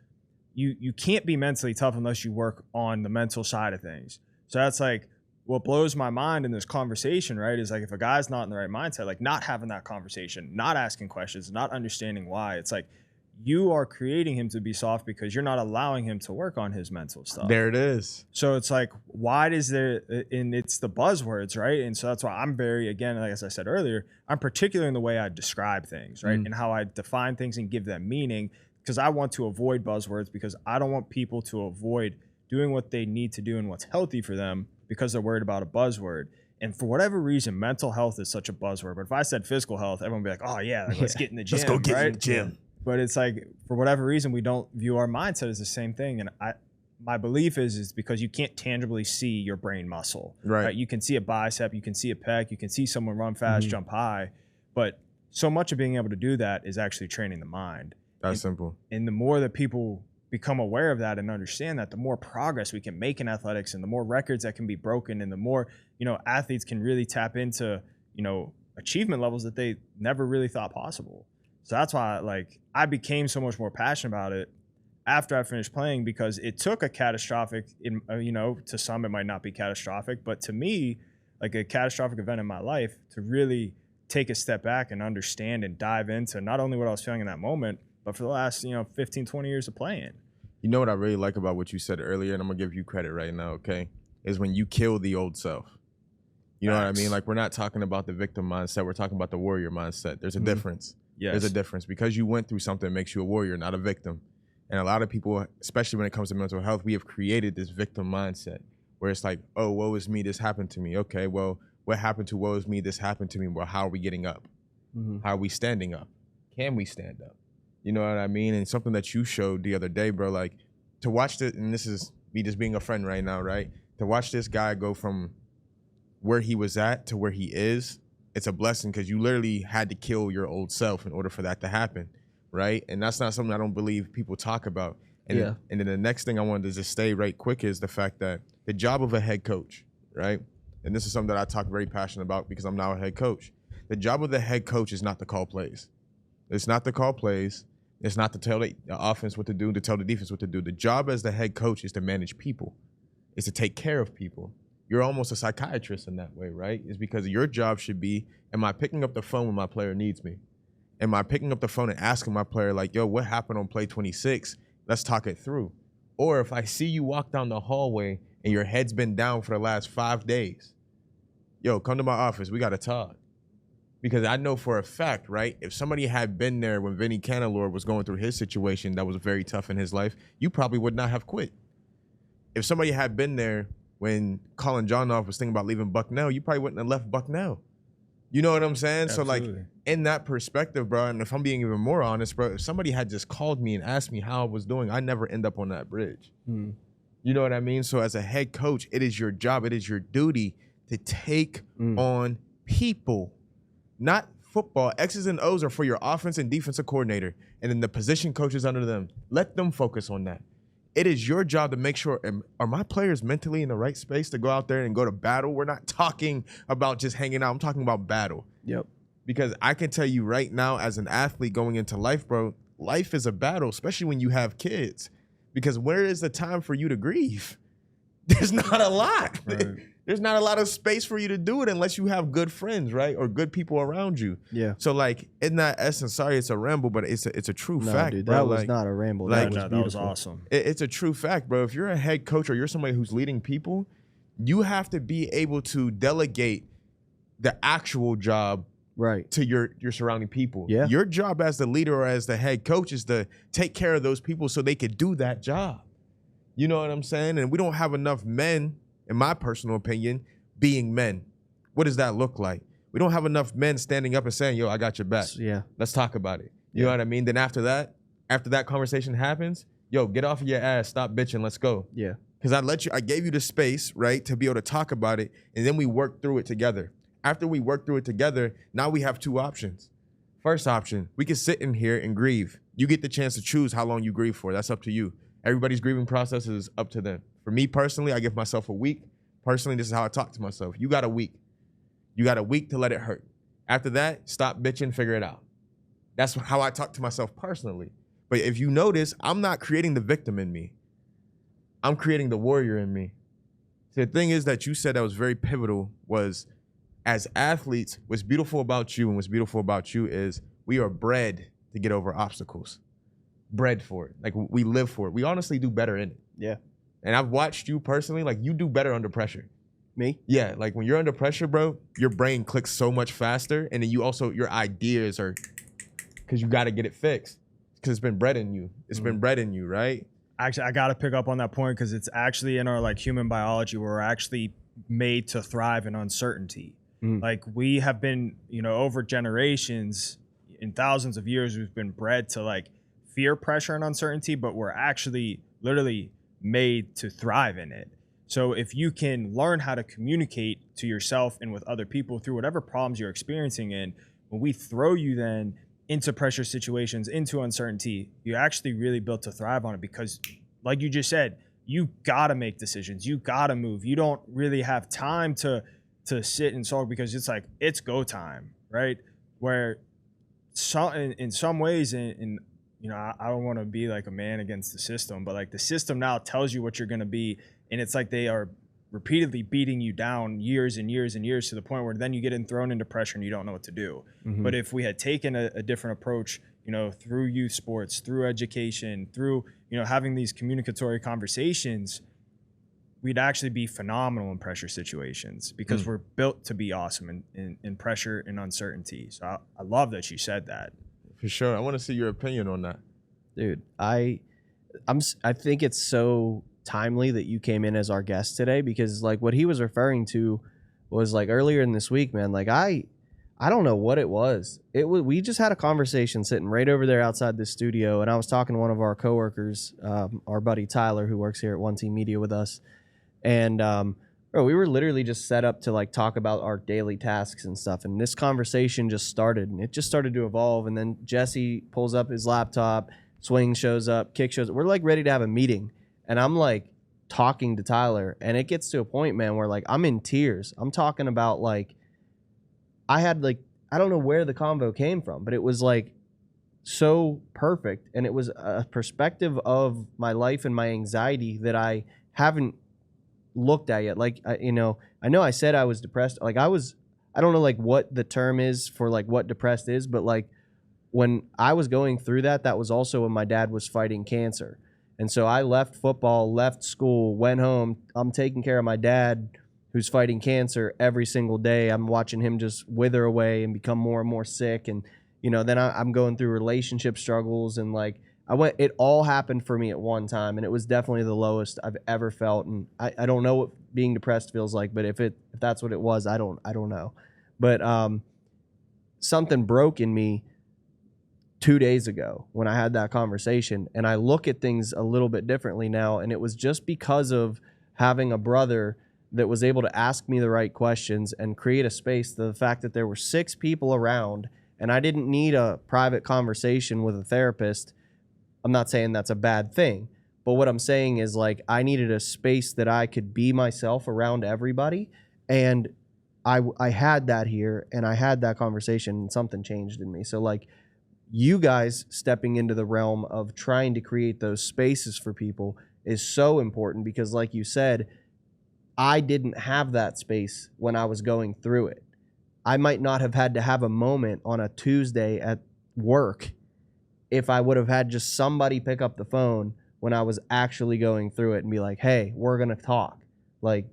you can't be mentally tough unless you work on the mental side of things. So that's like what blows my mind in this conversation, right? Is like if a guy's not in the right mindset, like not having that conversation, not asking questions, not understanding why, it's like you are creating him to be soft because you're not allowing him to work on his mental stuff. There it is. So it's like, why does there, and it's the buzzwords, right? And so that's why I'm very, again, like as I said earlier, I'm particular in the way I describe things, right? And how I define things and give them meaning, because I want to avoid buzzwords because I don't want people to avoid doing what they need to do and what's healthy for them because they're worried about a buzzword. And for whatever reason, mental health is such a buzzword. But if I said physical health, everyone would be like, oh yeah, like, let's get in the gym. Let's go get right? in the gym. But it's like, for whatever reason, we don't view our mindset as the same thing. And my belief is because you can't tangibly see your brain muscle. Right. You can see a bicep, you can see a pec, you can see someone run fast, jump high. But so much of being able to do that is actually training the mind. That's simple. And the more that people become aware of that and understand that, the more progress we can make in athletics and the more records that can be broken and the more, you know, athletes can really tap into, you know, achievement levels that they never really thought possible. So that's why like I became so much more passionate about it after I finished playing, because it took a catastrophic, you know, to some it might not be catastrophic, but to me, like a catastrophic event in my life to really take a step back and understand and dive into not only what I was feeling in that moment, but for the last, you know, 15, 20 years of playing. You know what I really like about what you said earlier, and I'm going to give you credit right now, okay, is when you kill the old self. You know what I mean? Like, we're not talking about the victim mindset. We're talking about the warrior mindset. There's a difference. Yes. There's a difference. Because you went through something makes you a warrior, not a victim. And a lot of people, especially when it comes to mental health, we have created this victim mindset where it's like, oh, woe is me, this happened to me. Okay, well, what happened to woe is me, this happened to me? Well, how are we getting up? How are we standing up? Can we stand up? You know what I mean? And something that you showed the other day, bro, like to watch this, and this is me just being a friend right now, right? To watch this guy go from where he was at to where he is, it's a blessing because you literally had to kill your old self in order for that to happen, right? And that's not something I don't believe people talk about. And, and then the next thing I wanted to just stay right quick is the fact that the job of a head coach, right? And this is something that I talk very passionate about because I'm now a head coach. The job of the head coach is not to call plays. It's not to call plays. It's not to tell the offense what to do, to tell the defense what to do. The job as the head coach is to manage people. It's to take care of people. You're almost a psychiatrist in that way, right? It's because your job should be, am I picking up the phone when my player needs me? Am I picking up the phone and asking my player like, yo, what happened on play 26? Let's talk it through. Or if I see you walk down the hallway and your head's been down for the last 5 days, yo, come to my office. We got to talk. Because I know for a fact, right, if somebody had been there when Vinnie Candelore was going through his situation that was very tough in his life, you probably would not have quit. If somebody had been there when Colin Jonov was thinking about leaving Bucknell, you probably wouldn't have left Bucknell. You know what I'm saying? Absolutely. So, like, in that perspective, bro, and if I'm being even more honest, bro, if somebody had just called me and asked me how I was doing, I'd never end up on that bridge. You know what I mean? So as a head coach, it is your job, it is your duty to take on people. Not football. X's and O's are for your offense and defensive coordinator. And then the position coaches under them. Let them focus on that. it is your job to make sure, are my players mentally in the right space to go out there and go to battle? We're not talking about just hanging out. I'm talking about battle. Yep. Because I can tell you right now, as an athlete going into life, bro, life is a battle, especially when you have kids. Because where is the time for you to grieve? There's not a lot. Right. There's not a lot of space for you to do it unless you have good friends, right? Or good people around you. Yeah. So like in that essence, sorry, it's a ramble, but it's a true fact, dude, bro. That was not a ramble. That was awesome. It's a true fact, bro. If you're a head coach or you're somebody who's leading people, you have to be able to delegate the actual job right to your surrounding people. Yeah. Your job as the leader or as the head coach is to take care of those people so they could do that job. You know what I'm saying? And we don't have enough men, in my personal opinion, being men. What does that look like? We don't have enough men standing up and saying, yo, I got your back. Yeah. Let's talk about it. You know what I mean? Then after that conversation happens, yo, get off of your ass, stop bitching, let's go. Yeah. Because I gave you the space, right, to be able to talk about it, and then we work through it together. After we work through it together, now we have two options. First option, we can sit in here and grieve. You get the chance to choose how long you grieve for. That's up to you. Everybody's grieving process is up to them. For me personally, I give myself a week. Personally, this is how I talk to myself. You got a week. You got a week to let it hurt. After that, stop bitching, figure it out. That's how I talk to myself personally. But if you notice, I'm not creating the victim in me. I'm creating the warrior in me. So the thing is that you said that was very pivotal was, as athletes, what's beautiful about you and what's beautiful about you is we are bred to get over obstacles. Bred for it. Like, we live for it. We honestly do better in it. Yeah. And I've watched you personally, like, you do better under pressure. Me? Yeah, like when you're under pressure, bro, your brain clicks so much faster, and then you also, your ideas are, because you got to get it fixed, because it's been bred in you. It's been bred in you, right? Actually, I got to pick up on that point because it's actually in our like human biology where we're actually made to thrive in uncertainty. Like we have been, over generations, in thousands of years, we've been bred to like fear pressure and uncertainty, but we're actually literally made to thrive in it. So if you can learn how to communicate to yourself and with other people through whatever problems you're experiencing in, when we throw you then into pressure situations, into uncertainty, you're actually really built to thrive on it because, like you just said, you got to make decisions. You got to move. You don't really have time to sit and sulk because it's like, it's go time, right? Where in some ways, I don't want to be like a man against the system, but like the system now tells you what you're going to be. And it's like they are repeatedly beating you down years and years and years to the point where then you get thrown into pressure and you don't know what to do. But if we had taken a different approach, through youth sports, through education, through, having these communicatory conversations, we'd actually be phenomenal in pressure situations because we're built to be awesome in pressure and uncertainty. So I love that you said that. For sure. I want to see your opinion on that. Dude, I think it's so timely that you came in as our guest today because like what he was referring to was like earlier in this week, man, like I don't know what it was. We just had a conversation sitting right over there outside the studio, and I was talking to one of our coworkers, our buddy Tyler, who works here at One Team Media with us. And bro, we were literally just set up to like talk about our daily tasks and stuff. And this conversation just started, and it just started to evolve. And then Jesse pulls up his laptop, Swing shows up, Kick shows up. We're like ready to have a meeting. And I'm like talking to Tyler, and it gets to a point, man, where like I'm in tears. I'm talking about like I had like, I don't know where the convo came from, but it was like so perfect. And it was a perspective of my life and my anxiety that I haven't looked at yet. Like, I know I said I was depressed. Like I don't know like what the term is for like what depressed is, but like when I was going through that was also when my dad was fighting cancer. And so I left football, left school, went home. I'm taking care of my dad who's fighting cancer every single day. I'm watching him just wither away and become more and more sick. And, then I'm going through relationship struggles and like it all happened for me at one time. And it was definitely the lowest I've ever felt. And I don't know what being depressed feels like, but if that's what it was, I don't know. But something broke in me 2 days ago when I had that conversation, and I look at things a little bit differently now. And it was just because of having a brother that was able to ask me the right questions and create a space. The fact that there were 6 people around and I didn't need a private conversation with a therapist. I'm not saying that's a bad thing, But what I'm saying is like I needed a space that I could be myself around everybody. And I had that here and I had that conversation and something changed in me. So like you guys stepping into the realm of trying to create those spaces for people is so important because like you said, I didn't have that space when I was going through it. I might not have had to have a moment on a Tuesday at work if I would have had just somebody pick up the phone when I was actually going through it and be like, hey, we're going to talk. Like,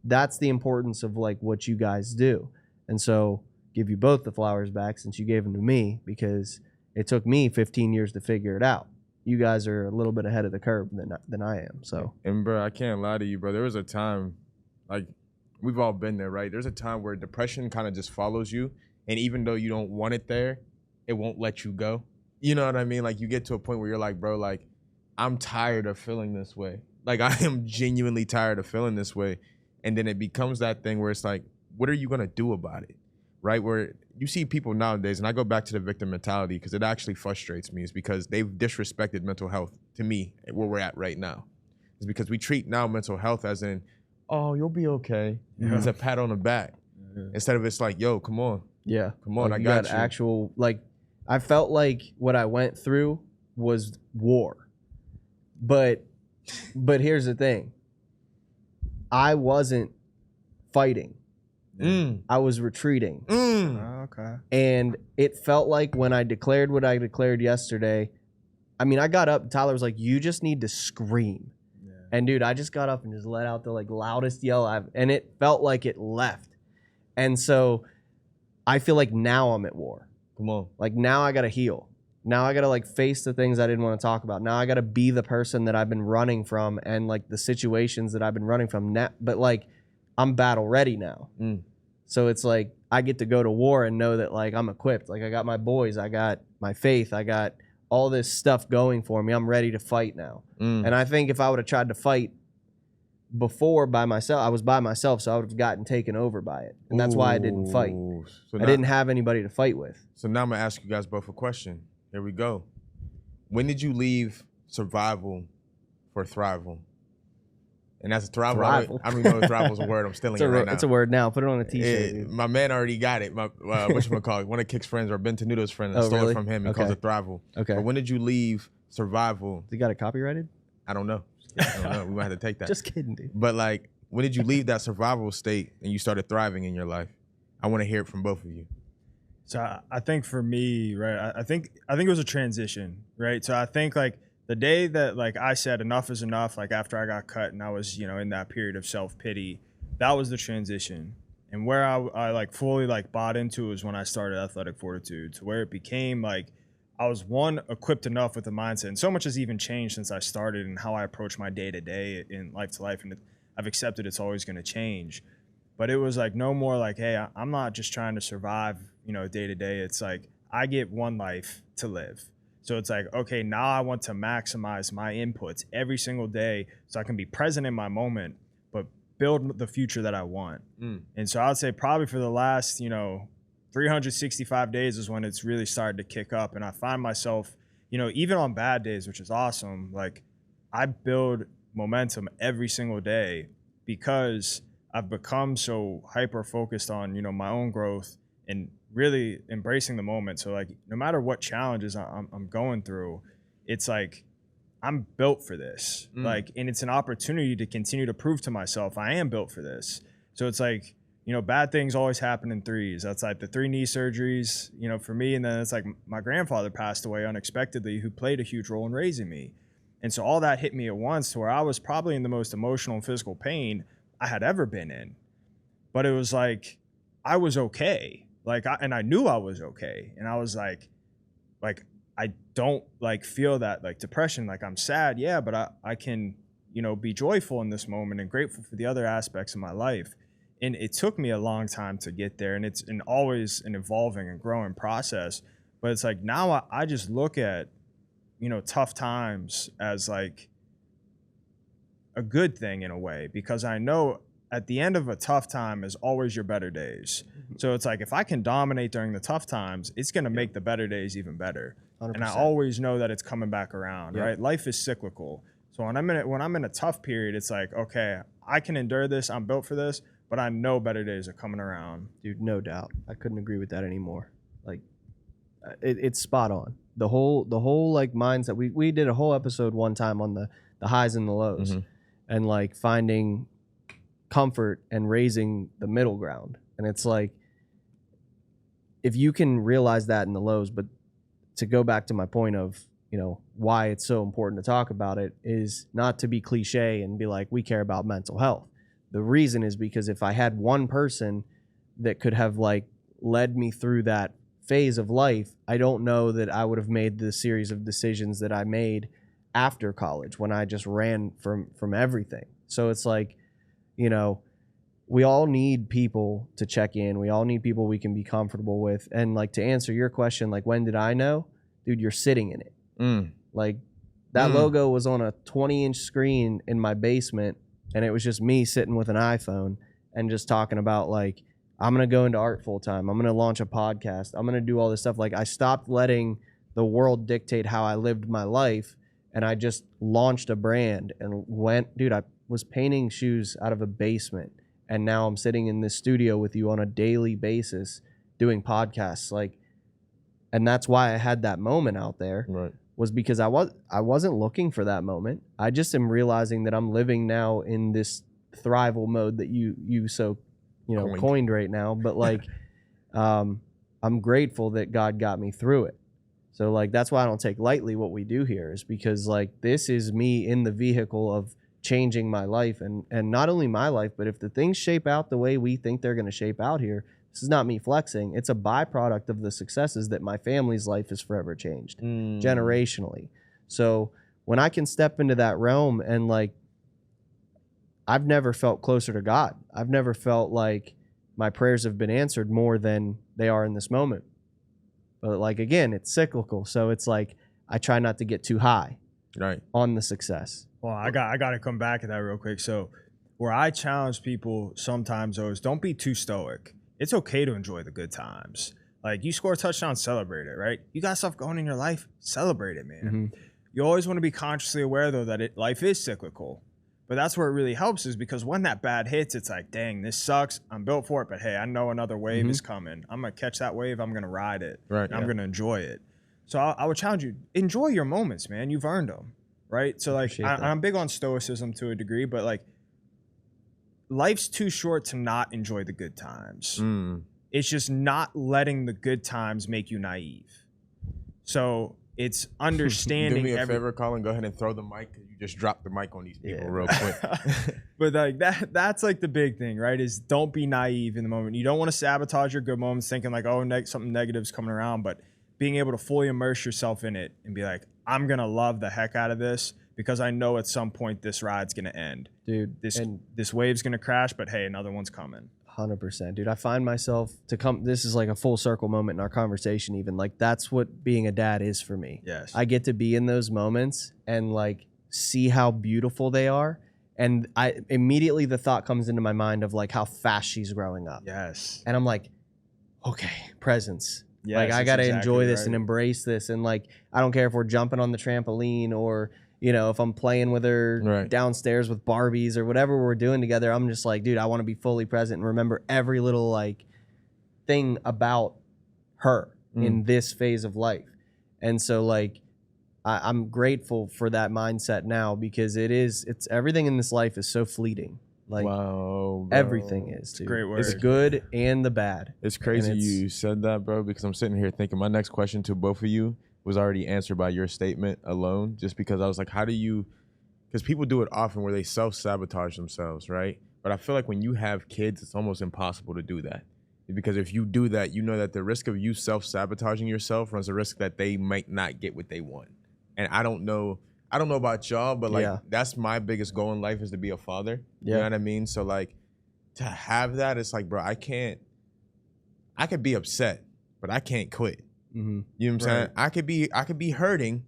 that's the importance of like what you guys do. And so give you both the flowers back since you gave them to me because it took me 15 years to figure it out. You guys are a little bit ahead of the curve than I am. So, and bro, I can't lie to you, bro. There was a time, like we've all been there, right? There's a time where depression kind of just follows you. And even though you don't want it there, it won't let you go. You know what I mean? Like you get to a point where you're like, bro, like I'm tired of feeling this way. Like I am genuinely tired of feeling this way. And then it becomes that thing where it's like, what are you going to do about it? Right? Where you see people nowadays, and I go back to the victim mentality because it actually frustrates me, is because they've disrespected mental health to me where we're at right now. It's because we treat now mental health as in, oh, you'll be okay. Yeah. It's a pat on the back. Yeah. Instead of it's like, yo, come on. Yeah. Come on, like I got you. Actual, like, I felt like what I went through was war. But here's the thing. I wasn't fighting. I was retreating. Okay. And it felt like when I declared what I declared yesterday, I mean, I got up, Tyler was like, you just need to scream. Yeah. And dude, I just got up and just let out the like loudest yell and it felt like it left. And so I feel like now I'm at war. Come on. Like now I got to heal. Now I got to like face the things I didn't want to talk about. Now I got to be the person that I've been running from and like the situations that I've been running from. But like I'm battle ready now. So it's like I get to go to war and know that like I'm equipped. Like I got my boys, I got my faith, I got all this stuff going for me. I'm ready to fight now. And I think if I would have tried to fight before by myself, I was by myself, so I would have gotten taken over by it. And that's why I didn't fight. So I didn't have anybody to fight with. So now I'm going to ask you guys both a question. Here we go. When did you leave survival for thrival? And that's a thrival. I don't even know if thrival's a word. I'm stealing it right now. It's a word now. Put it on a t-shirt. Dude. My man already got it. My whatchamacallit, one of Kick's friends, or Ben Tenuto's friend, stole it from him and calls it thrival. Okay. But when did you leave survival? You got it copyrighted? I don't know. I don't know. We might have to take that. Just kidding, dude. But like, when did you leave that survival state and you started thriving in your life? I want to hear it from both of you. So I think for me, right, I think it was a transition, right? So I think like the day that like I said enough is enough, like after I got cut and I was, in that period of self-pity, that was the transition. And where I like fully like bought into was when I started Athletic Fortitude, to where it became like I was equipped enough with the mindset, and so much has even changed since I started and how I approach my day to day in life to life, and I've accepted it's always going to change. But it was like no more like, hey, I'm not just trying to survive, day to day. It's like I get one life to live. So it's like, okay, now I want to maximize my inputs every single day so I can be present in my moment, but build the future that I want. And so I would say probably for the last, 365 days is when it's really started to kick up. And I find myself, even on bad days, which is awesome, like I build momentum every single day because I've become so hyper focused on, my own growth and really embracing the moment. So like, no matter what challenges I'm going through, it's like, I'm built for this. Like, and it's an opportunity to continue to prove to myself I am built for this. So it's like, bad things always happen in threes. That's like the 3 knee surgeries, for me. And then it's like my grandfather passed away unexpectedly, who played a huge role in raising me. And so all that hit me at once, to where I was probably in the most emotional and physical pain I had ever been in. But it was like, I was okay. Like, I knew I was okay. And I was like, I don't like feel that like depression, like I'm sad. Yeah, but I can, be joyful in this moment and grateful for the other aspects of my life. And it took me a long time to get there. And it's always an evolving and growing process. But it's like, now I just look at, tough times as like a good thing in a way, because I know at the end of a tough time is always your better days. So it's like, if I can dominate during the tough times, it's going to make the better days even better. 100%. And I always know that it's coming back around, right? Life is cyclical. So when I'm in a tough period, it's like, okay, I can endure this. I'm built for this, but I know better days are coming around. Dude, no doubt. I couldn't agree with that anymore. Like, it's spot on. The whole like mindset. We did a whole episode one time on the highs and the lows, and like finding comfort and raising the middle ground. And it's like, if you can realize that in the lows, but to go back to my point of, you know, why it's so important to talk about it is not to be cliche and be like, we care about mental health. The reason is because if I had one person that could have like led me through that phase of life, I don't know that I would have made the series of decisions that I made after college when I just ran from everything. So it's like, you know, we all need people to check in. We all need people we can be comfortable with. And like, to answer your question, like, when did I know? Dude, you're sitting in it. Like, that logo was on a 20-inch screen in my basement, and it was just me sitting with an iPhone and just talking about like, I'm going to go into art full time. I'm going to launch a podcast. I'm going to do all this stuff. Like, I stopped letting the world dictate how I lived my life, and I just launched a brand and went, dude, I was painting shoes out of a basement, and now I'm sitting in this studio with you on a daily basis doing podcasts. Like, and that's why I had that moment out there. Right. Was because I wasn't looking for that moment. I just am realizing that I'm living now in this thrival mode that you so, you know, coined right now. But like, I'm grateful that God got me through it. So like, that's why I don't take lightly what we do here, is because like, this is me in the vehicle of changing my life, and not only my life, but if the things shape out the way we think they're going to shape out here, this is not me flexing. It's a byproduct of the successes that my family's life has forever changed generationally. So when I can step into that realm, and like, I've never felt closer to God. I've never felt like my prayers have been answered more than they are in this moment. But like, again, it's cyclical. So it's like, I try not to get too high on the success. Well, I got to come back to that real quick. So where I challenge people sometimes, though, is don't be too stoic. It's okay to enjoy the good times. Like, you score a touchdown, celebrate it, right? You got stuff going in your life, celebrate it, man. You always want to be consciously aware, though, that life is cyclical. But that's where it really helps, is because when that bad hits, it's like, dang, this sucks. I'm built for it, but hey, I know another wave is coming. I'm going to catch that wave. I'm going to ride it. Right. I'm going to enjoy it. So I would challenge you, enjoy your moments, man. You've earned them, right? So like, I'm big on stoicism to a degree, but like, life's too short to not enjoy the good times. It's just not letting the good times make you naive. So it's understanding. Do me a favor, Colin. Go ahead and throw the mic, because you just dropped the mic on these people real quick. But like, that's like the big thing, right? Is don't be naive in the moment. You don't want to sabotage your good moments thinking like, oh, something negative's coming around, but being able to fully immerse yourself in it and be like, I'm going to love the heck out of this, because I know at some point this ride's going to end. Dude, this wave's going to crash, but hey, another one's coming. 100%. Dude, I find myself this is like a full circle moment in our conversation even. Like, that's what being a dad is for me. Yes. I get to be in those moments and like see how beautiful they are. And I immediately, the thought comes into my mind of like how fast she's growing up. Yes. And I'm like, okay, presence. Yes, like, I got to enjoy this and embrace this. And like, I don't care if we're jumping on the trampoline, or, you know, if I'm playing with her downstairs with Barbies or whatever we're doing together. I'm just like, dude, I want to be fully present and remember every little like thing about her in this phase of life. And so like, I'm grateful for that mindset now, because it's everything in this life is so fleeting. Like, wow, bro. Everything is, dude. Great word. It's good and the bad. It's crazy you said that, bro, because I'm sitting here thinking my next question to both of you was already answered by your statement alone, just because I was like, how do you, because people do it often where they self-sabotage themselves, right? But I feel like when you have kids, it's almost impossible to do that. Because if you do that, you know that the risk of you self-sabotaging yourself runs the risk that they might not get what they want. And I don't know about y'all, but like, that's my biggest goal in life, is to be a father. You know what I mean? So like, to have that, it's like, bro, I could be upset, but I can't quit. You know what I'm saying? I could be hurting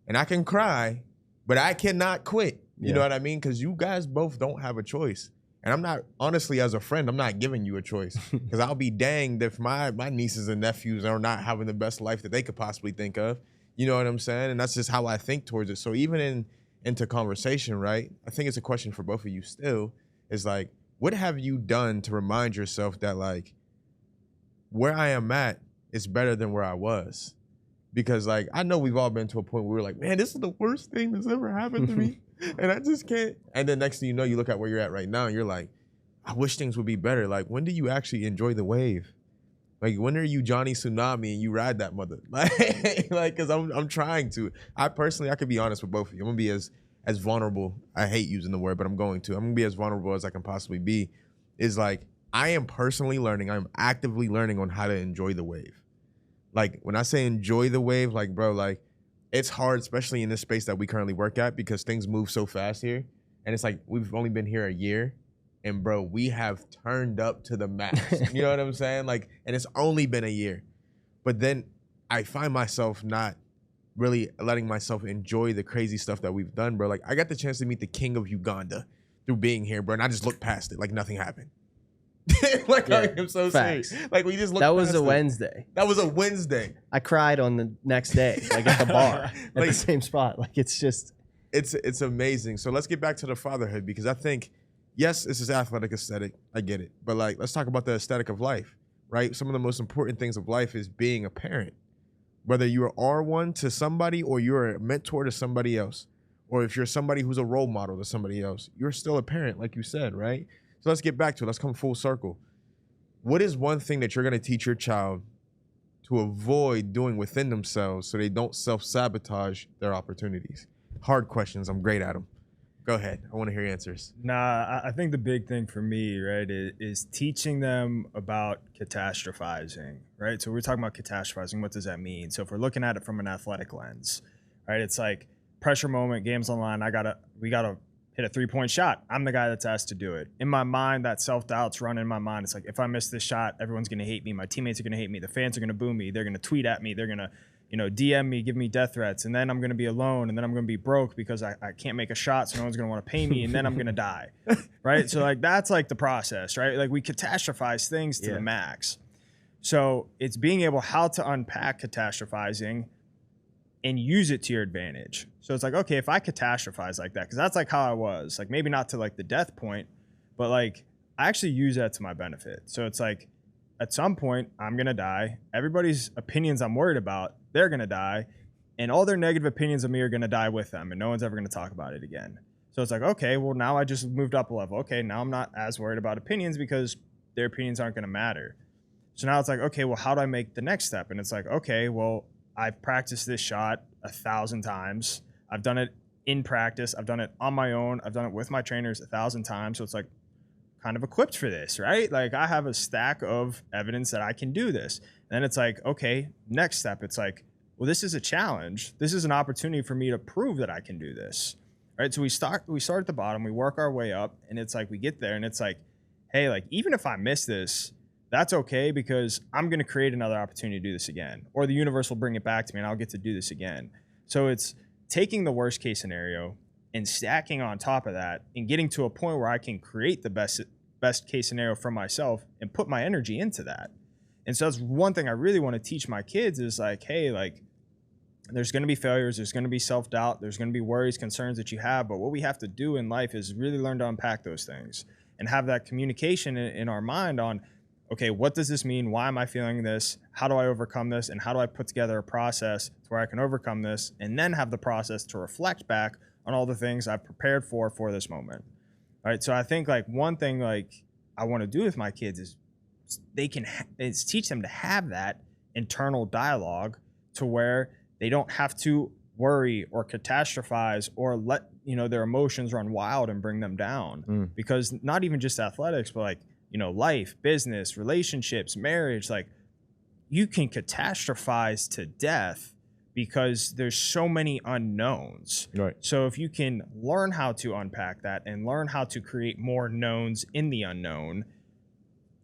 and I can cry, but I cannot quit. You know what I mean? Because you guys both don't have a choice. And I'm not, honestly, as a friend, I'm not giving you a choice, because I'll be danged if my nieces and nephews are not having the best life that they could possibly think of. You know what I'm saying? And that's just how I think towards it. So even into conversation, right? I think it's a question for both of you still, is like, what have you done to remind yourself that like where I am at is better than where I was? Because like, I know we've all been to a point where we're like, man, this is the worst thing that's ever happened to me. And I just can't. And then next thing you know, you look at where you're at right now and you're like, I wish things would be better. Like, when do you actually enjoy the wave? Like, when are you Johnny Tsunami and you ride that mother? Like, cause I'm trying to. I personally, I could be honest with both of you. I'm gonna be as vulnerable. I hate using the word, but I'm going to. I'm gonna be as vulnerable as I can possibly be. Is like, I am personally learning. I'm actively learning on how to enjoy the wave. Like, when I say enjoy the wave, like, bro, like, it's hard, especially in this space that we currently work at, because things move so fast here. And it's like, we've only been here a year. And bro, we have turned up to the max. You know what I'm saying? Like, and it's only been a year. But then I find myself not really letting myself enjoy the crazy stuff that we've done, bro. Like, I got the chance to meet the king of Uganda through being here, bro. And I just looked past it like nothing happened. Like, yeah, I'm so facts. serious. Like, we just looked That was past a it. Wednesday. That was a Wednesday. I cried on the next day, like at the bar, at Like, the same spot. Like, it's just. It's amazing. So let's get back to the fatherhood, because I think, yes, this is athletic aesthetic. I get it. But like, let's talk about the aesthetic of life, right? Some of the most important things of life is being a parent. Whether you are one to somebody or you're a mentor to somebody else, or if you're somebody who's a role model to somebody else, you're still a parent, like you said, right? So let's get back to it. Let's come full circle. What is one thing that you're going to teach your child to avoid doing within themselves so they don't self-sabotage their opportunities? Hard questions. I'm great at them. Go ahead. I want to hear your answers. Nah, I think the big thing for me, right, is teaching them about catastrophizing, right? So we're talking about catastrophizing. What does that mean? So if we're looking at it from an athletic lens, right, it's like pressure moment, game's online. We gotta hit a 3-point shot. I'm the guy that's asked to do it. In my mind, that self-doubt's running in my mind. It's like, if I miss this shot, everyone's gonna hate me. My teammates are gonna hate me. The fans are gonna boo me. They're gonna tweet at me. They're gonna, DM me, give me death threats, and then I'm gonna be alone, and then I'm gonna be broke because I can't make a shot, so no one's gonna want to pay me, and then I'm gonna die, right? So like, that's like the process, right? Like, we catastrophize things to the max. So it's being able how to unpack catastrophizing and use it to your advantage. So it's like, okay, if I catastrophize like that, because that's like how I was, like, maybe not to like the death point, but like, I actually use that to my benefit. So it's like, at some point, I'm gonna die. Everybody's opinions I'm worried about, they're gonna die. And all their negative opinions of me are gonna die with them, and no one's ever gonna talk about it again. So it's like, okay, well, now I just moved up a level. Okay, now I'm not as worried about opinions because their opinions aren't gonna matter. So now it's like, okay, well, how do I make the next step? And it's like, okay, well, I've practiced this shot 1,000 times. I've done it in practice. I've done it on my own. I've done it with my trainers 1,000 times. So it's like, kind of equipped for this, right? Like, I have a stack of evidence that I can do this. And then it's like, okay, next step. It's like, well, this is a challenge. This is an opportunity for me to prove that I can do this, right? So we start at the bottom, we work our way up, and it's like, we get there and it's like, hey, like, even if I miss this, that's okay, because I'm going to create another opportunity to do this again, or the universe will bring it back to me and I'll get to do this again. So it's taking the worst case scenario and stacking on top of that and getting to a point where I can create the best case scenario for myself and put my energy into that. And so that's one thing I really want to teach my kids is like, hey, like, there's going to be failures, there's going to be self-doubt, there's going to be worries, concerns that you have, but what we have to do in life is really learn to unpack those things and have that communication in our mind on, okay, what does this mean? Why am I feeling this? How do I overcome this? And how do I put together a process to where I can overcome this, and then have the process to reflect back on all the things I've prepared for this moment. All right. So I think like one thing like I want to do with my kids is is teach them to have that internal dialogue to where they don't have to worry or catastrophize or let, their emotions run wild and bring them down. Because not even just athletics, but like, life, business, relationships, marriage, like, you can catastrophize to death because there's so many unknowns. Right. So if you can learn how to unpack that and learn how to create more knowns in the unknown,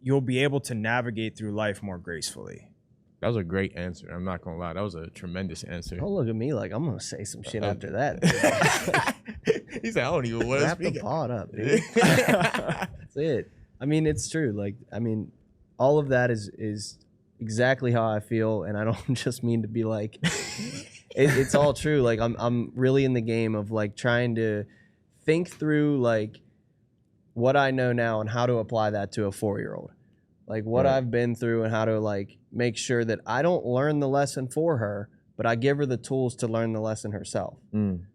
you'll be able to navigate through life more gracefully. That was a great answer. I'm not gonna lie. That was a tremendous answer. Don't look at me like I'm gonna say some shit after that. He said, I don't even want to Wrap speak. the pod up, dude. That's it. I mean, it's true. Like, I mean, all of that is exactly how I feel, and I don't just mean to be like It's all true. Like I'm really in the game of like trying to think through like what I know now and how to apply that to a 4-year-old. Like what I've been through and how to like make sure that I don't learn the lesson for her, but I give her the tools to learn the lesson herself.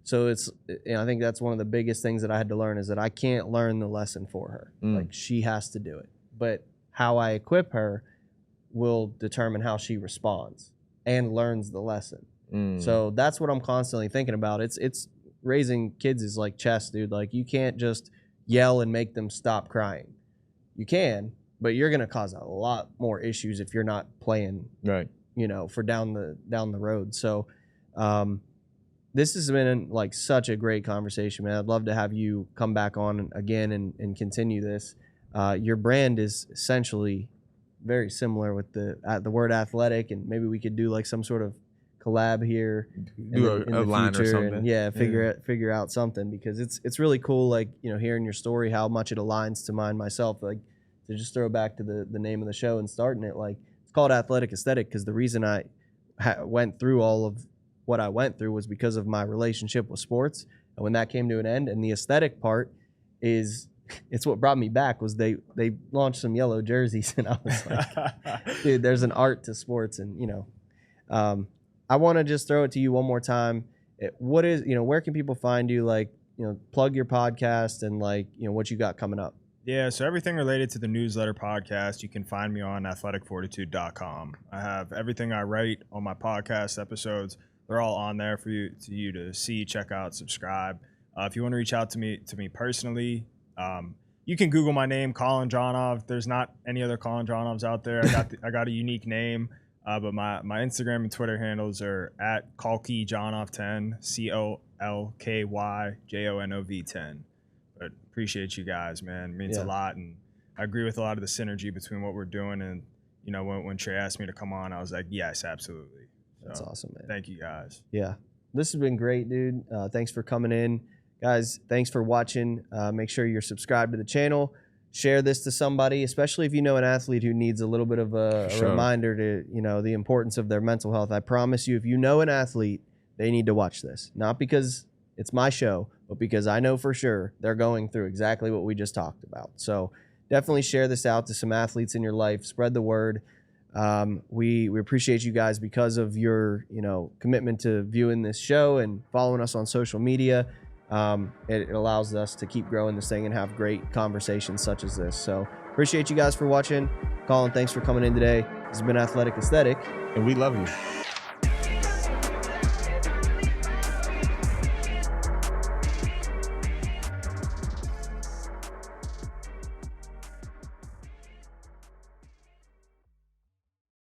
So it's, I think that's one of the biggest things that I had to learn is that I can't learn the lesson for her. Like she has to do it. But how I equip her will determine how she responds and learns the lesson. So that's what I'm constantly thinking about. It's raising kids is like chess, dude. Like you can't just yell and make them stop crying. You can, but you're gonna cause a lot more issues if you're not playing right, you know, for down the road. So this has been like such a great conversation, man. I'd love to have you come back on again and continue this. Your brand is essentially very similar with the word athletic, and maybe we could do like some sort of collab here do in a the line future, or something. and figure out something, because it's really cool, like, you know, hearing your story, how much it aligns to mine myself. Like, to just throw back to the name of the show and starting it, like, it's called Athletic Aesthetic because the reason I went through all of what I went through was because of my relationship with sports, and when that came to an end, and the aesthetic part is, it's what brought me back, was they launched some yellow jerseys, and I was like, dude, there's an art to sports. And, you know, I want to just throw it to you one more time. What is, you know, where can people find you? Like, you know, plug your podcast and, like, you know, what you got coming up. Yeah, so everything related to the newsletter podcast, you can find me on athleticfortitude.com. I have everything I write on my podcast episodes. They're all on there for you to see, check out, subscribe. If you want to reach out to me personally, you can Google my name, Colin Jonov. There's not any other Colin Jonovs out there. I got a unique name. But my Instagram and Twitter handles are at colkyjonov10, COLKYJONOV10. But appreciate you guys, man. It means a lot, and I agree with a lot of the synergy between what we're doing. And, you know, when Trey asked me to come on, I was like, yes, absolutely. So, that's awesome, man. Thank you, guys. Yeah, this has been great, dude. Thanks for coming in, guys. Thanks for watching. Make sure you're subscribed to the channel. Share this to somebody, especially if you know an athlete who needs a little bit of a reminder to, you know, the importance of their mental health. I promise you, if you know an athlete, they need to watch this. Not because it's my show, but because I know for sure they're going through exactly what we just talked about. So definitely share this out to some athletes in your life. Spread the word. We appreciate you guys because of your, you know, commitment to viewing this show and following us on social media. It allows us to keep growing this thing and have great conversations such as this. So appreciate you guys for watching. Colin, thanks for coming in today. This has been Athletic Aesthetic, and we love you.